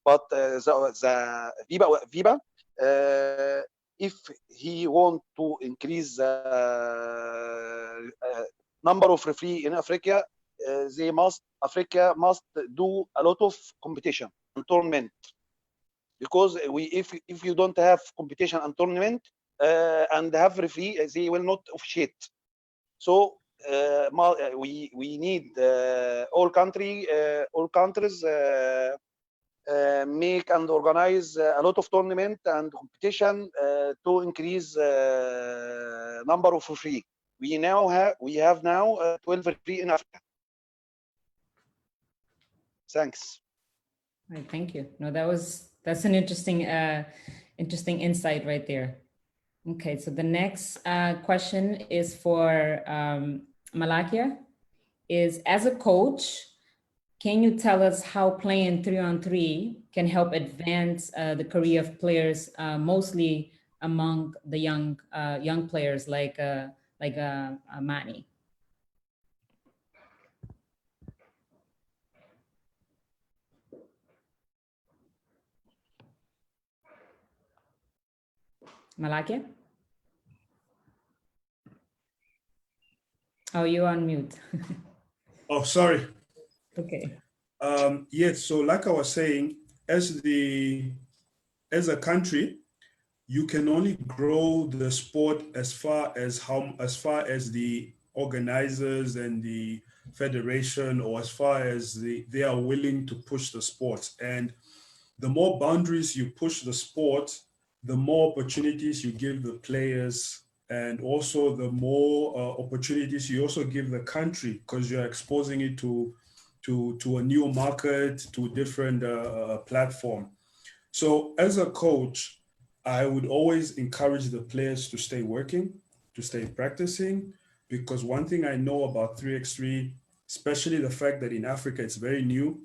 but the VIBA if he want to increase the number of referee in Africa, Africa must do a lot of competition and tournament, because if you don't have competition and tournament and have referee, they will not officiate. So we need all countries make and organize a lot of tournament and competition to increase number of free. We have now 12 free in Africa. Thanks. Right, thank you. No, that's an interesting insight right there. Okay, so the next question is for Malakia. Is, as a coach, can you tell us how playing 3-on-3 can help advance the career of players, mostly among the young players like Mani? Malakia? Oh, you're on mute. Oh, sorry. Okay. Yes, so like I was saying, as a country, you can only grow the sport as far as the organizers and the federation, or as far as they are willing to push the sport. And the more boundaries you push the sport, the more opportunities you give the players, and also the more opportunities you also give the country, because you're exposing it to a new market, to a different platform. So as a coach, I would always encourage the players to stay working, to stay practicing, because one thing I know about 3x3, especially the fact that in Africa it's very new.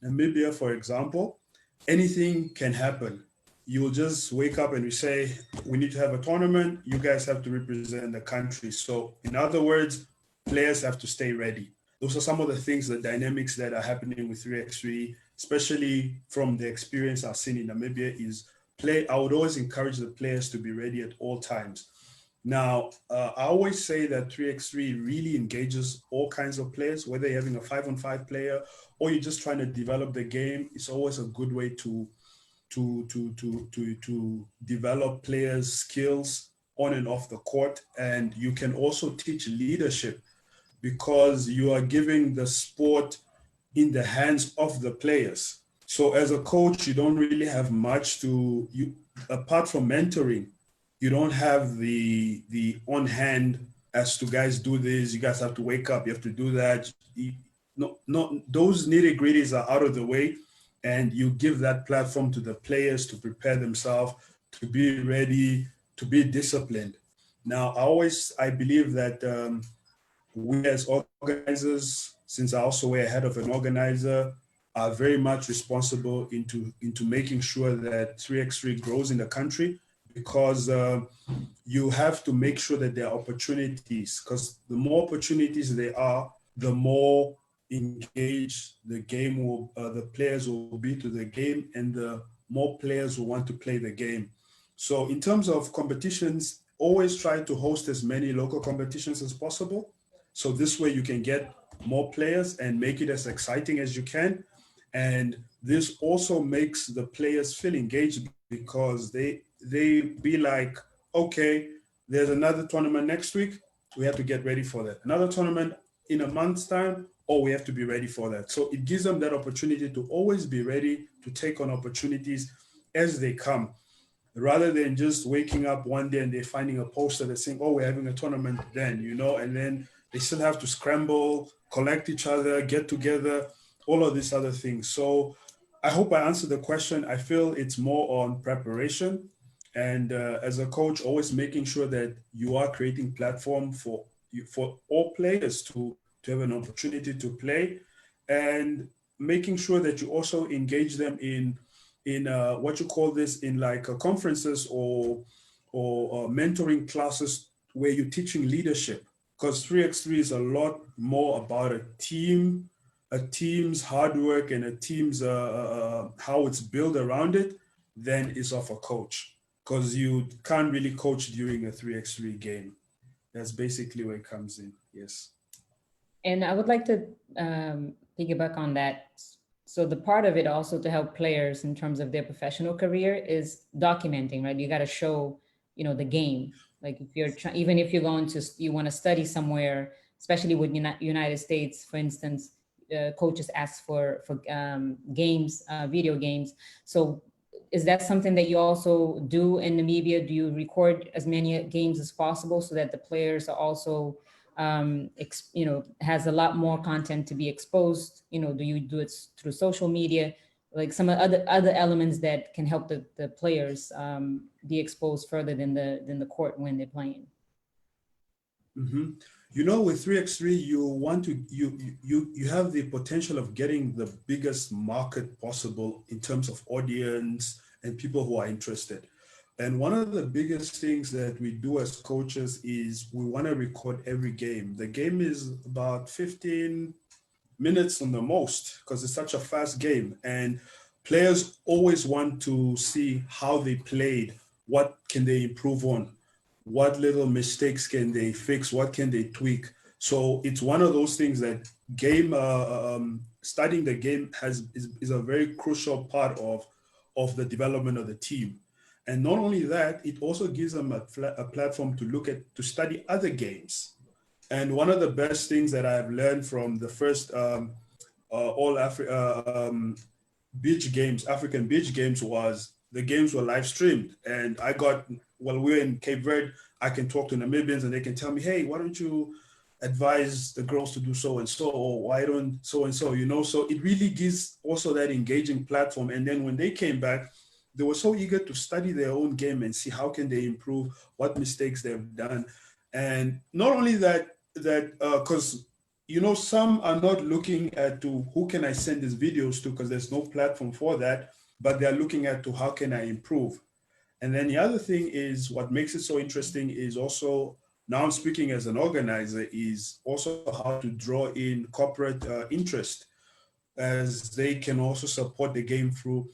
Namibia, for example, anything can happen. You'll just wake up and we say, we need to have a tournament. You guys have to represent the country. So in other words, players have to stay ready. Those are some of the things, the dynamics that are happening with 3x3, especially from the experience I've seen in Namibia, is I would always encourage the players to be ready at all times. Now, I always say that 3x3 really engages all kinds of players, whether you're having a 5-on-5 player or you're just trying to develop the game. It's always a good way to develop players' skills on and off the court. And you can also teach leadership, because you are giving the sport in the hands of the players. So as a coach, you don't really have much apart from mentoring. You don't have the on hand as to, guys, do this, you guys have to wake up, you have to do that. No, those nitty gritties are out of the way, and you give that platform to the players to prepare themselves, to be ready, to be disciplined. Now, I believe that we as organizers, since I also wear a head of an organizer, are very much responsible into making sure that 3x3 grows in the country, because you have to make sure that there are opportunities, because the more opportunities there are, the more engaged the players will be to the game, and the more players will want to play the game. So in terms of competitions, always try to host as many local competitions as possible. So this way you can get more players and make it as exciting as you can. And this also makes the players feel engaged, because they be like, okay, there's another tournament next week, we have to get ready for that. Another tournament in a month's time, or we have to be ready for that. So it gives them that opportunity to always be ready to take on opportunities as they come, rather than just waking up one day and they're finding a poster that's saying, oh, we're having a tournament then, and then they still have to scramble, collect each other, get together, all of these other things. So I hope I answered the question. I feel it's more on preparation, And as a coach, always making sure that you are creating platform for all players to have an opportunity to play, and making sure that you also engage them in what you call this, in like conferences or mentoring classes where you're teaching leadership, because 3x3 is a lot more about a team's hard work and a team's how it's built around it than is of a coach, because you can't really coach during a 3x3 game. That's basically where it comes in. Yes. And I would like to piggyback on that. So the part of it also to help players in terms of their professional career is documenting, right? You got to show, the game. Like if you're even if you're going to you want to study somewhere, especially with United States, for instance, coaches ask for games, video games. So is that something that you also do in Namibia? Do you record as many games as possible so that the players are also has a lot more content to be exposed? Do you do it through social media, like some other elements that can help the players be exposed further than the court when they're playing? Mm-hmm. With 3x3, you have the potential of getting the biggest market possible in terms of audience and people who are interested. And one of the biggest things that we do as coaches is we want to record every game. The game is about 15 minutes on the most because it's such a fast game. And players always want to see how they played, what can they improve on, what little mistakes can they fix, what can they tweak. So it's one of those things that studying the game is a very crucial part of the development of the team. And not only that, it also gives them a platform to study other games. And one of the best things that I've learned from the first all beach games, African beach games, was the games were live streamed. And while we were in Cape Verde, I can talk to Namibians and they can tell me, hey, why don't you advise the girls to do so and so, or why don't so and so, So it really gives also that engaging platform. And then when they came back, they were so eager to study their own game and see how can they improve, what mistakes they've done. And not only that, because some are not looking at to who can I send these videos to, because there's no platform for that, but they're looking at to how can I improve. And then the other thing is what makes it so interesting is also, now I'm speaking as an organizer, is also how to draw in corporate interest, as they can also support the game through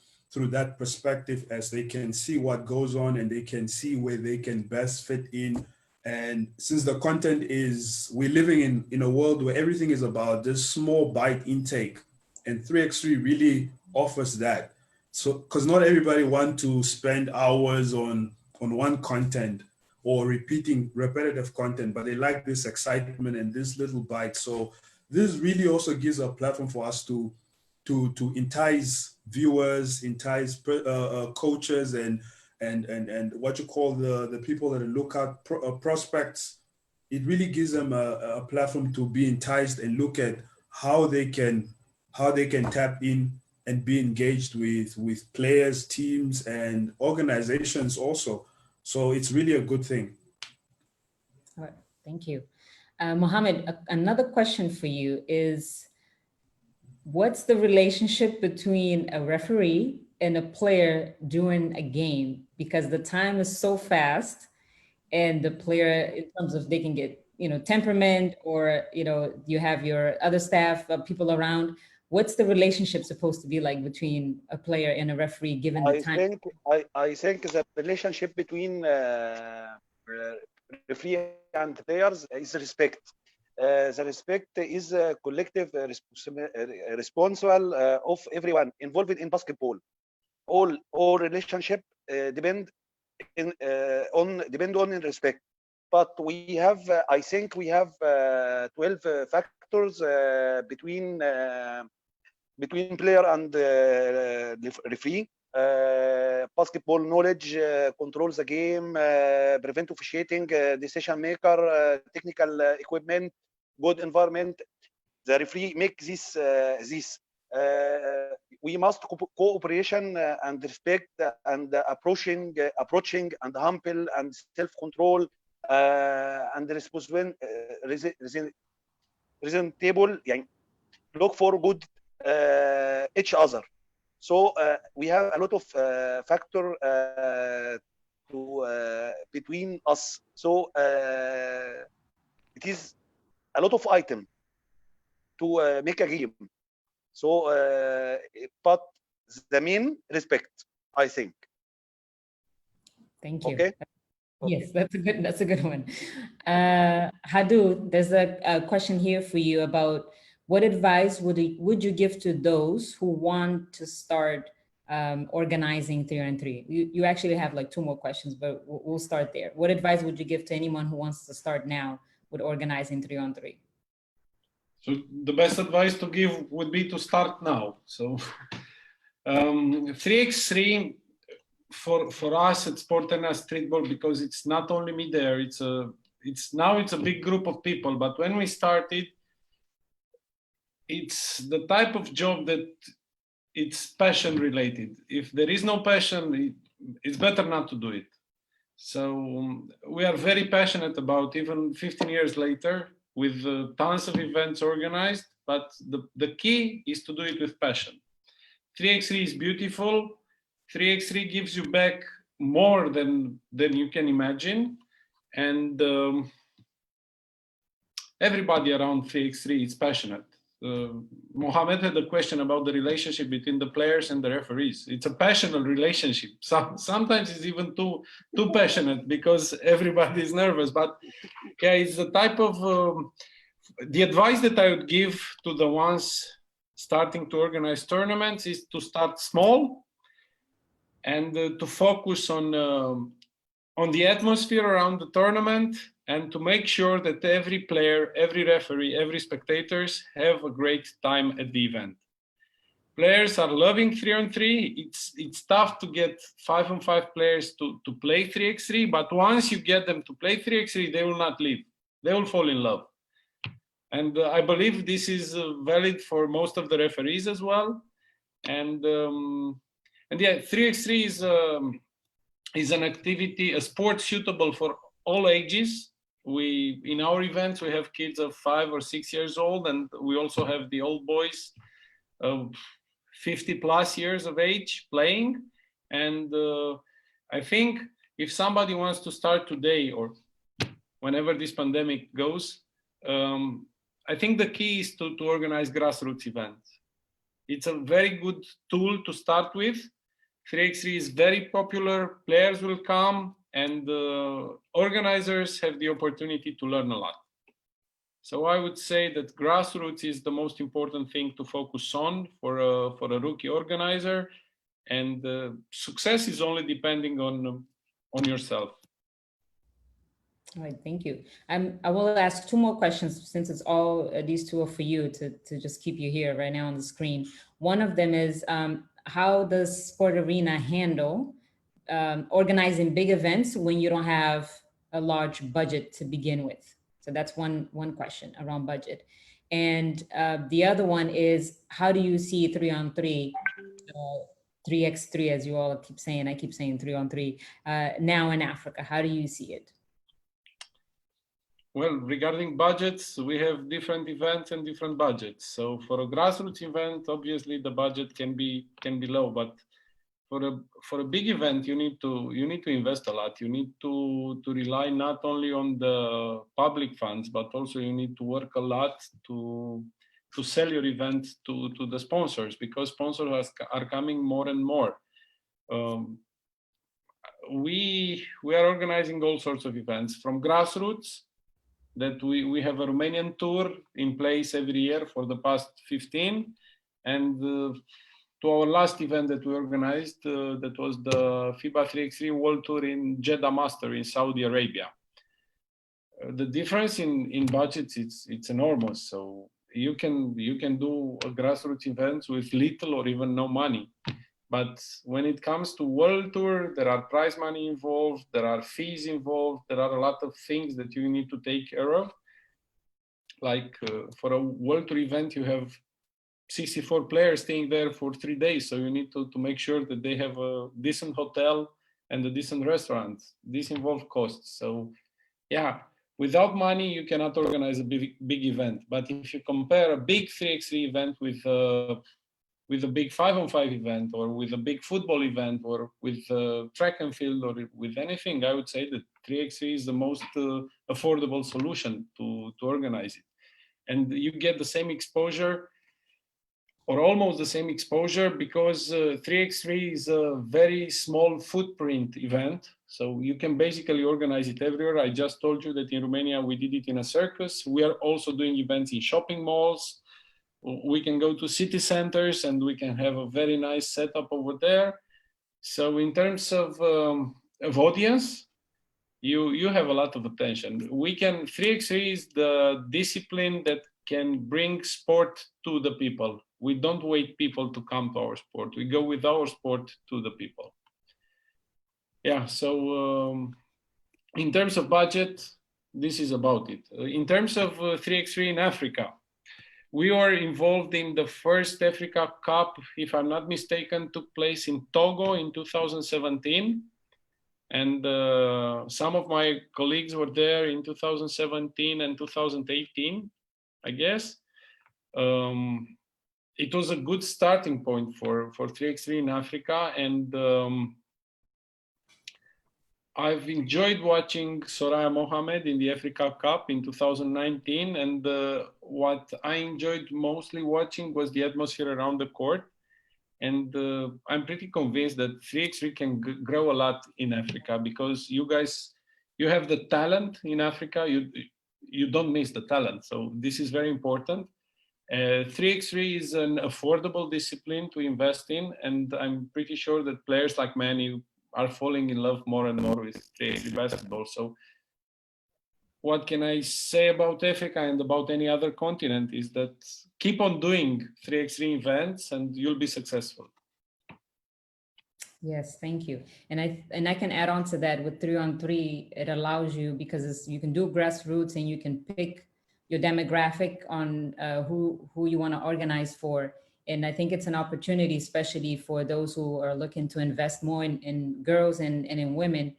that perspective, as they can see what goes on and they can see where they can best fit in. And since the content is, we're living in a world where everything is about this small bite intake, and 3x3 really offers that. So because not everybody want to spend hours on one content or repeating repetitive content, but they like this excitement and this little bite. So this really also gives a platform for us to entice viewers, entice coaches, and what you call the people that look at prospects. It really gives them a platform to be enticed and look at how they can tap in and be engaged with players, teams, and organizations also. So it's really a good thing. All right, thank you. Mohammed, another question for you is, what's the relationship between a referee and a player during a game? Because the time is so fast, and the player, in terms of they can get, temperament, or, you have your other staff, people around. What's the relationship supposed to be like between a player and a referee, given the time? I think the relationship between referee and players is respect. The respect is a collective responsible of everyone involved in basketball. All relationship depend on respect. But we have, I think we have 12 factors between player and referee. Basketball knowledge, controls the game, prevent officiating, decision maker, technical equipment, good environment. The referee make this. we must cooperation and respect and approaching and humble and self-control and reasonable. يعني, look for good each other. So we have a lot of factor between us. So it is a lot of item to make a game. So, but the main respect, I think. Thank you. Okay. Yes, that's a good one. Hadu, there's a question here for you about what advice would you give to those who want to start organizing 3-on-3? You actually have like 2 more questions, but we'll start there. What advice would you give to anyone who wants to start now with organizing 3-on-3? So the best advice to give would be to start now. So 3x3 for us at Sport and Streetball, because it's not only me there, it's a big group of people. But when we started, it's the type of job that it's passion related. If there is no passion, it's better not to do it. So we are very passionate about, even 15 years later, with tons of events organized, but the key is to do it with passion. 3x3 is beautiful. 3x3 gives you back more than you can imagine. And everybody around 3x3 is passionate. Mohammed had a question about the relationship between the players and the referees. It's a passionate relationship. Sometimes it's even too passionate because everybody is nervous. But yeah, it's the type of the advice that I would give to the ones starting to organize tournaments is to start small and to focus on the atmosphere around the tournament, and to make sure that every player, every referee, every spectators have a great time at the event. Players are loving 3-on-3. It's tough to get 5-on-5 players to play 3x3, but once you get them to play 3x3, they will not leave. They will fall in love. And I believe this is valid for most of the referees as well. And yeah, 3x3 is an activity, a sport suitable for all ages. In our events, we have kids of 5 or 6 years old, and we also have the old boys of 50 plus years of age playing. And I think if somebody wants to start today or whenever this pandemic goes, I think the key is to organize grassroots events. It's a very good tool to start with. 3x3 is very popular, players will come, and organizers have the opportunity to learn a lot. So I would say that grassroots is the most important thing to focus on for a rookie organizer, and success is only depending on yourself. All right, thank you. I will ask 2 more questions since it's all these 2 are for you to just keep you here right now on the screen. One of them is how does Sport Arena handle organizing big events when you don't have a large budget to begin with? So that's one question around budget. And the other one is, how do you see 3-on-3, 3x3, as you all keep saying, I keep saying 3-on-3, now in Africa? How do you see it? Well, regarding budgets, we have different events and different budgets. So for a grassroots event, obviously the budget can be low, but for a big event, you need to invest a lot. You need to rely not only on the public funds, but also you need to work a lot to sell your event to the sponsors, because sponsors are coming more and more. We are organizing all sorts of events from grassroots, that we have a Romanian tour in place every year for the past 15, and to our last event that we organized, that was the FIBA 3x3 World Tour in Jeddah Master in Saudi Arabia. The difference in budgets, it's enormous. So you can do a grassroots events with little or even no money. But when it comes to World Tour, there are prize money involved, there are fees involved, there are a lot of things that you need to take care of. Like for a World Tour event, you have 64 players staying there for 3 days. So you need to make sure that they have a decent hotel and a decent restaurant. This involves costs. So yeah, without money, you cannot organize a big event. But if you compare a big 3x3 event with a big 5-on-5 event, or with a big football event, or with track and field, or with anything, I would say that 3x3 is the most affordable solution to organize it. And you get the same exposure, or almost the same exposure, because 3x3 is a very small footprint event. So you can basically organize it everywhere. I just told you that in Romania, we did it in a circus. We are also doing events in shopping malls. We can go to city centers and we can have a very nice setup over there. So in terms of audience, you have a lot of attention. 3x3 is the discipline that can bring sport to the people. We don't wait people to come to our sport. We go with our sport to the people. Yeah, so in terms of budget, this is about it. In terms of 3x3 in Africa, we were involved in the first Africa Cup, if I'm not mistaken, took place in Togo in 2017. And some of my colleagues were there in 2017 and 2018, I guess. It was a good starting point for 3x3 in Africa. And I've enjoyed watching Soraya Mohamed in the Africa Cup in 2019. And what I enjoyed mostly watching was the atmosphere around the court. And I'm pretty convinced that 3x3 can grow a lot in Africa, because you guys, you have the talent in Africa. You don't miss the talent. So this is very important. 3x3 is an affordable discipline to invest in. And I'm pretty sure that players like Manny are falling in love more and more with 3x3 basketball. So what can I say about Africa and about any other continent is that keep on doing 3x3 events and you'll be successful. Yes, thank you. And I can add on to that with 3-on-3, it allows you, because you can do grassroots and you can pick your demographic on who you want to organize for. And I think it's an opportunity, especially for those who are looking to invest more in girls and in women,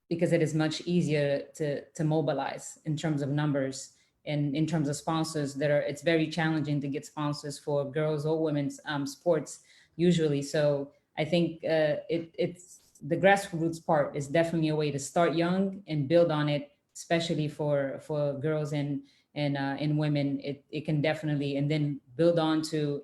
because it is much easier to mobilize in terms of numbers and in terms of sponsors it's very challenging to get sponsors for girls or women's sports usually. So I think it's the grassroots part is definitely a way to start young and build on it, especially for girls and women. It can definitely, and then build on to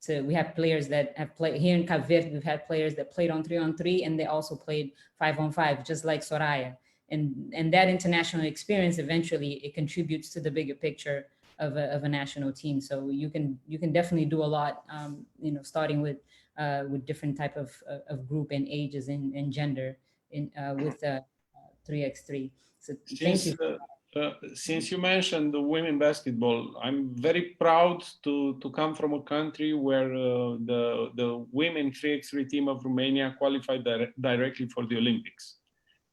we have players that have played here in Cape Verde. We've had players that played on 3-on-3 and they also played 5-on-5, just like Soraya. And that international experience, eventually it contributes to the bigger picture of a national team. So you can definitely do a lot, starting with different type of group and ages and gender with 3x3. So thank you. Since you mentioned the women basketball, I'm very proud to come from a country where the women 3x3 team of Romania qualified directly for the Olympics.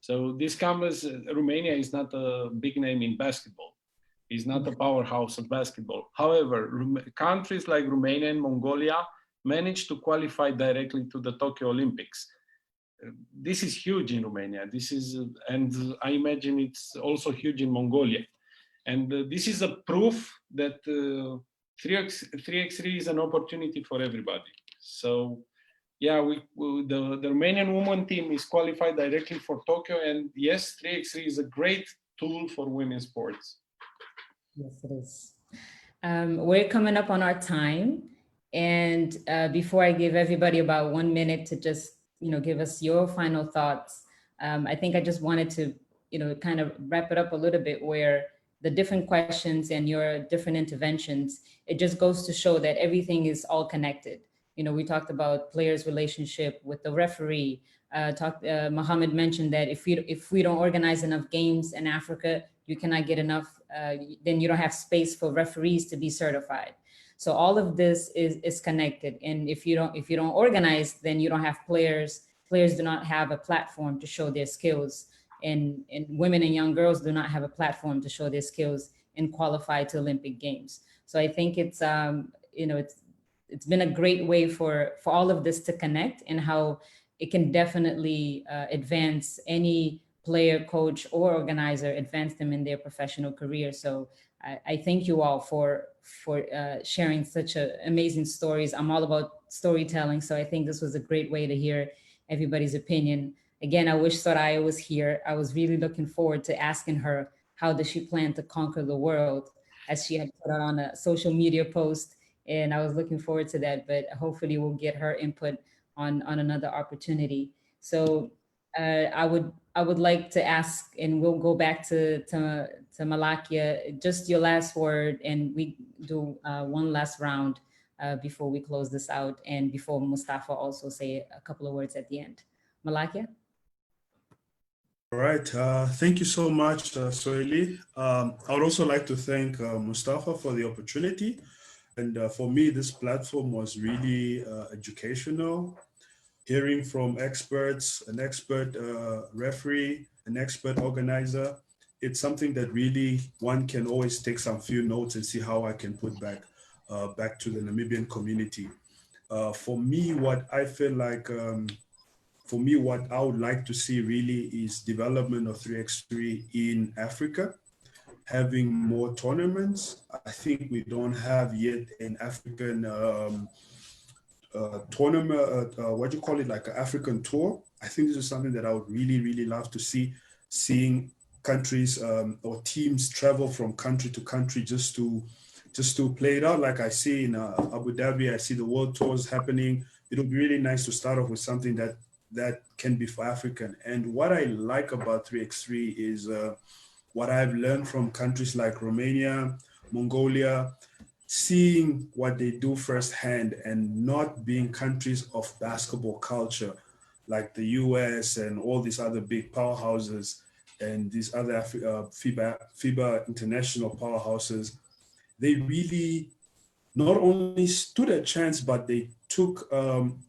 So this comes, Romania is not a big name in basketball. It's not a powerhouse of basketball. However, countries like Romania and Mongolia managed to qualify directly to the Tokyo Olympics. This is huge in Romania. And I imagine it's also huge in Mongolia. And this is a proof that 3x3 is an opportunity for everybody. So yeah, the Romanian women team is qualified directly for Tokyo. And yes, 3x3 is a great tool for women's sports. Yes, it is. We're coming up on our time. And before I give everybody about 1 minute to just give us your final thoughts. I think I just wanted to, kind of wrap it up a little bit, where the different questions and your different interventions, it just goes to show that everything is all connected. We talked about players' relationship with the referee. Mohammed mentioned that if we don't organize enough games in Africa, you cannot get enough, then you don't have space for referees to be certified. So all of this is connected. And if you don't organize, then you don't have players. Players do not have a platform to show their skills. And women and young girls do not have a platform to show their skills and qualify to Olympic Games. So I think it's it's been a great way for all of this to connect, and how it can definitely advance any player, coach, or organizer, advance them in their professional career. So I thank you all for sharing such amazing stories. I'm all about storytelling, so I think this was a great way to hear everybody's opinion. Again, I wish Soraya was here. I was really looking forward to asking her how does she plan to conquer the world, as she had put out on a social media post, and I was looking forward to that. But hopefully, we'll get her input on another opportunity. So I would like to ask, and we'll go back to Malakia, just your last word, and we do one last round before we close this out, and before Mustafa also say a couple of words at the end. Malakia? All right. Thank you so much, Soeli. I would also like to thank Mustafa for the opportunity. And for me, this platform was really educational. Hearing from experts, an expert referee, an expert organizer, it's something that really one can always take some few notes and see how I can put back to the Namibian community. For me, what I feel like for me, what I would like to see really is development of 3x3 in Africa, having more tournaments. I think we don't have yet an African tournament, what do you call it, like an African tour. I think this is something that I would really, really love to see, seeing countries or teams travel from country to country just to play it out. Like I see in Abu Dhabi, I see the world tours happening. It would be really nice to start off with something that can be for African. And what I like about 3x3 is what I've learned from countries like Romania, Mongolia, seeing what they do firsthand, and not being countries of basketball culture like the US and all these other big powerhouses and these other FIBA international powerhouses. They really not only stood a chance, but they took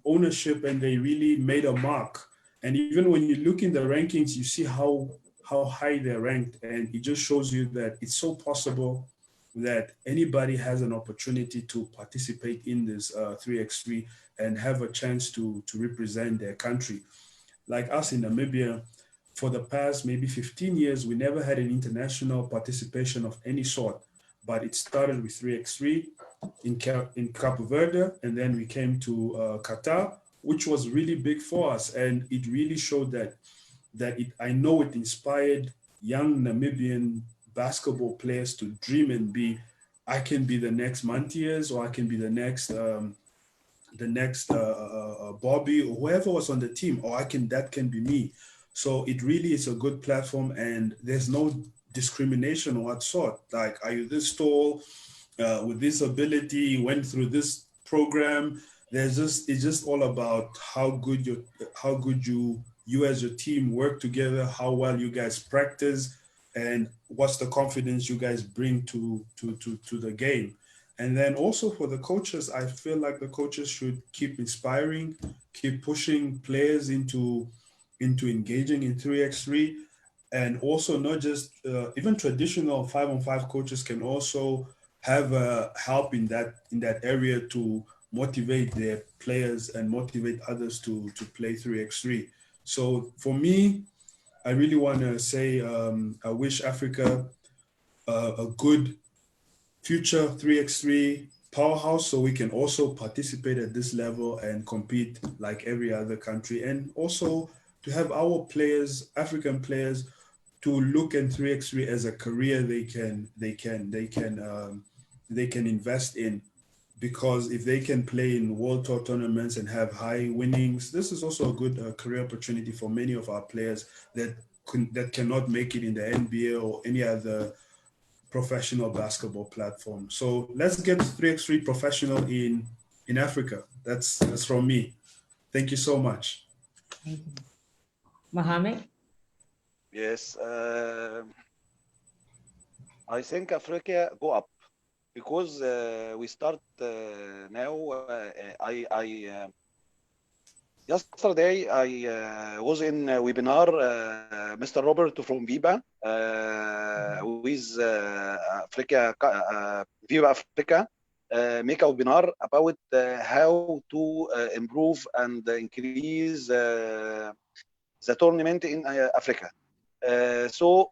ownership and they really made a mark. And even when you look in the rankings, you see how high they're ranked, and it just shows you that it's so possible that anybody has an opportunity to participate in this 3x3 and have a chance to represent their country. Like us in Namibia, for the past maybe 15 years, we never had an international participation of any sort, but it started with 3x3 in Cape Verde, and then we came to Qatar, which was really big for us, and it really showed I know it inspired young Namibian basketball players to dream and be, I can be the next Mantias, or I can be the next Bobby, or whoever was on the team, or that can be me. So it really is a good platform, and there's no discrimination or what sort. Like, are you this tall, with this ability, went through this program? It's just all about how good you as your team work together, how well you guys practice, and what's the confidence you guys bring to the game. And then also for the coaches, I feel like the coaches should keep inspiring, keep pushing players into engaging in 3x3, and also not just even traditional 5-on-5 coaches can also have help in that area to motivate their players and motivate others to play 3x3. So for me, I really want to say I wish Africa a good future 3x3 powerhouse, so we can also participate at this level and compete like every other country, and also to have our players, African players, to look at 3x3 as a career they can invest in. Because if they can play in world tour tournaments and have high winnings, this is also a good career opportunity for many of our players that cannot make it in the NBA or any other professional basketball platform. So let's get 3x3 professional in Africa. That's from me. Thank you so much. Thank you. Mohammed? Yes, I think Africa go up because we start now. Yesterday I was in a webinar, Mr. Robert from Viva, with Africa, Viva Africa, make a webinar about how to improve and increase the tournament in Africa. So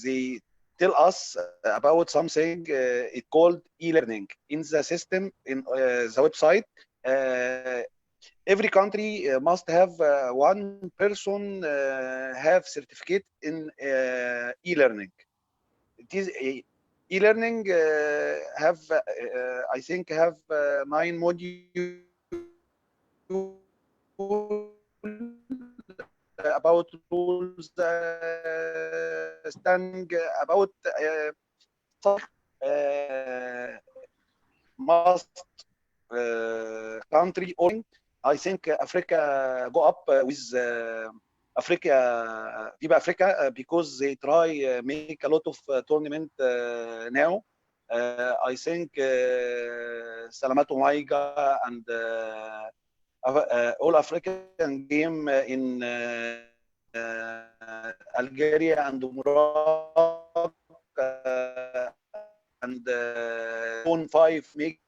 they tell us about something it called e-learning in the system in the website. Every country must have one person have certificate in e-learning. It is e-learning have I think have 9 modules about rules, standing about must country or I think Africa go up with Africa, Viva Africa, because they try make a lot of tournament now. I think Salamato Maiga and all African game in Algeria and Morocco and Zone 5 make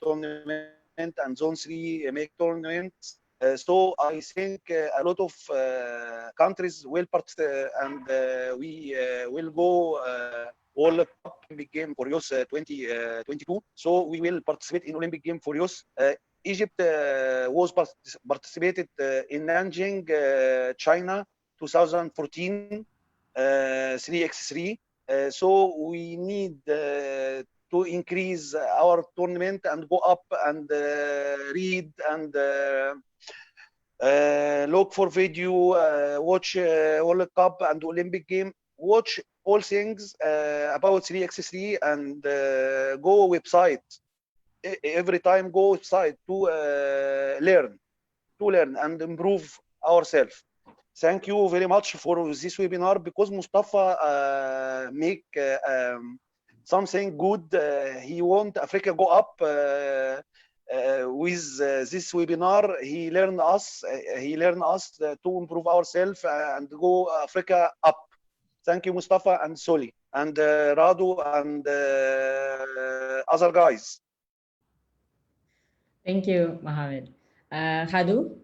tournament and Zone 3 make tournaments. So I think a lot of countries will participate and we will go World Cup Olympic game for youth 2022. So we will participate in Olympic game for youth. Egypt was participated in Nanjing, China, 2014, 3x3. So we need to increase our tournament and go up and read and look for video, watch World Cup and Olympic game, watch all things about 3x3 and go website. Every time go website to learn and improve ourselves. Thank you very much for this webinar because Mustafa make something good. He want Africa go up with this webinar. He learn us to improve ourselves and go Africa up. Thank you, Mustafa and Soli and Radu and other guys. Thank you, Mohammed. Hadu?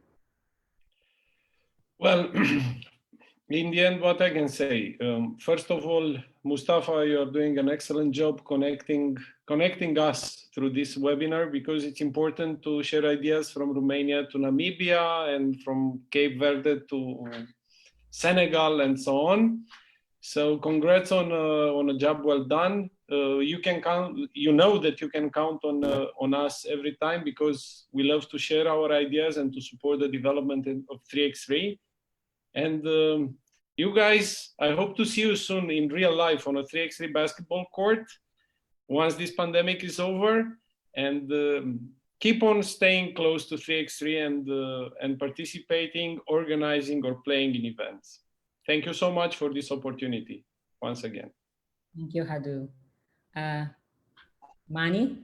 Well, in the end, what I can say, first of all, Mustafa, you're doing an excellent job connecting us through this webinar because it's important to share ideas from Romania to Namibia and from Cape Verde to Senegal and so on. So congrats on a job well done. You can count. You know that you can count on us every time because we love to share our ideas and to support the development of 3x3. And you guys, I hope to see you soon in real life on a 3x3 basketball court once this pandemic is over. And keep on staying close to 3x3 and participating, organizing, or playing in events. Thank you so much for this opportunity once again. Thank you, Hadu. Mani,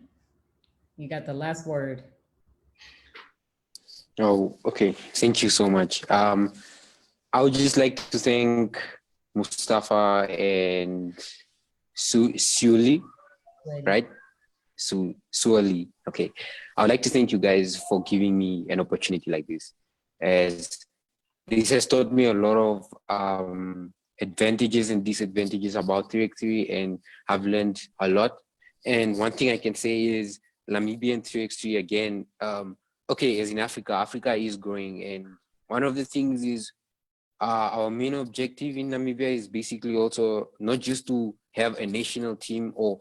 you got the last word. Oh, okay. Thank you so much. I would just like to thank Mustafa and Suli, right? Suali. Okay. I would like to thank you guys for giving me an opportunity like this, as this has taught me a lot of advantages and disadvantages about 3x3, and I've learned a lot. And one thing I can say is Namibian 3x3 again. Okay, as in Africa is growing, and one of the things is our main objective in Namibia is basically also not just to have a national team or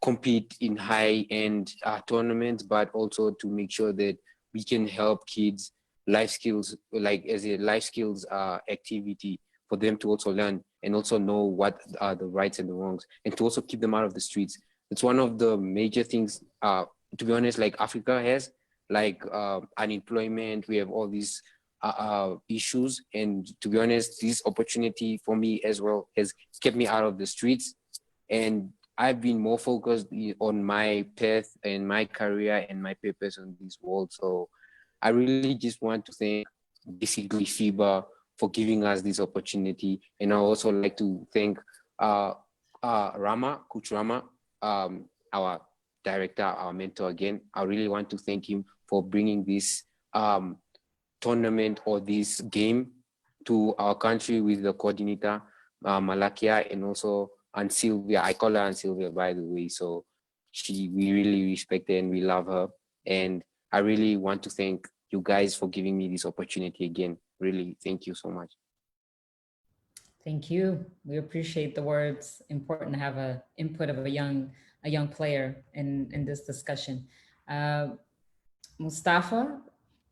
compete in high-end tournaments, but also to make sure that we can help kids life skills, like as a life skills activity for them to also learn and also know what are the rights and the wrongs, and to also keep them out of the streets. It's one of the major things, to be honest, like Africa has, like unemployment. We have all these issues, and to be honest, this opportunity for me as well has kept me out of the streets, and I've been more focused on my path and my career and my purpose in this world. So I really just want to thank basically FIBA for giving us this opportunity. And I also like to thank Rama, Coach Rama, our director, our mentor again. I really want to thank him for bringing this tournament or this game to our country with the coordinator, Malakia, and also Aunt Sylvia. I call her Aunt Sylvia, by the way. So we really respect her and we love her. And I really want to thank you guys for giving me this opportunity again. Really, thank you so much. Thank you. We appreciate the words. Important to have a input of a young player in this discussion. Mustafa,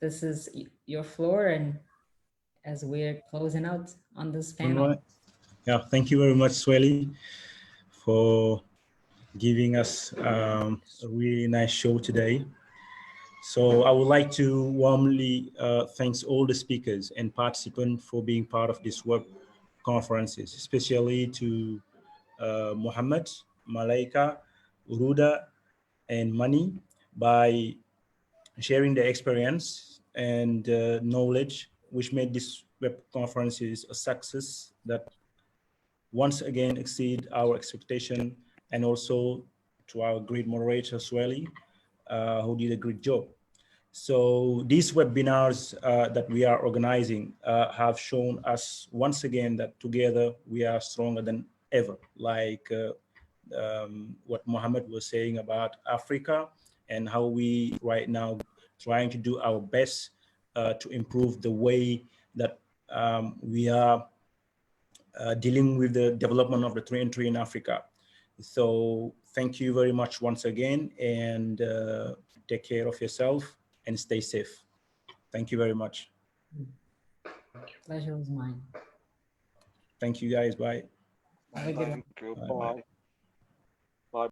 this is your floor, and as we're closing out on this panel. All right. Yeah, thank you very much, Swelly, for giving us a really nice show today. So I would like to warmly thank all the speakers and participants for being part of this web conferences, especially to Mohammed, Malaika, Uruda, and Mani by sharing their experience and knowledge, which made this web conferences a success that once again exceed our expectation, and also to our great moderator, Swelly, who did a great job. So these webinars that we are organizing have shown us once again that together we are stronger than ever, like what Mohammed was saying about Africa and how we right now trying to do our best to improve the way that we are dealing with the development of the 3&3 in Africa. So thank you very much once again, and take care of yourself and stay safe. Thank you very much. Pleasure was mine. Thank you guys. Bye. Have a good one. Thank you. Bye. Bye.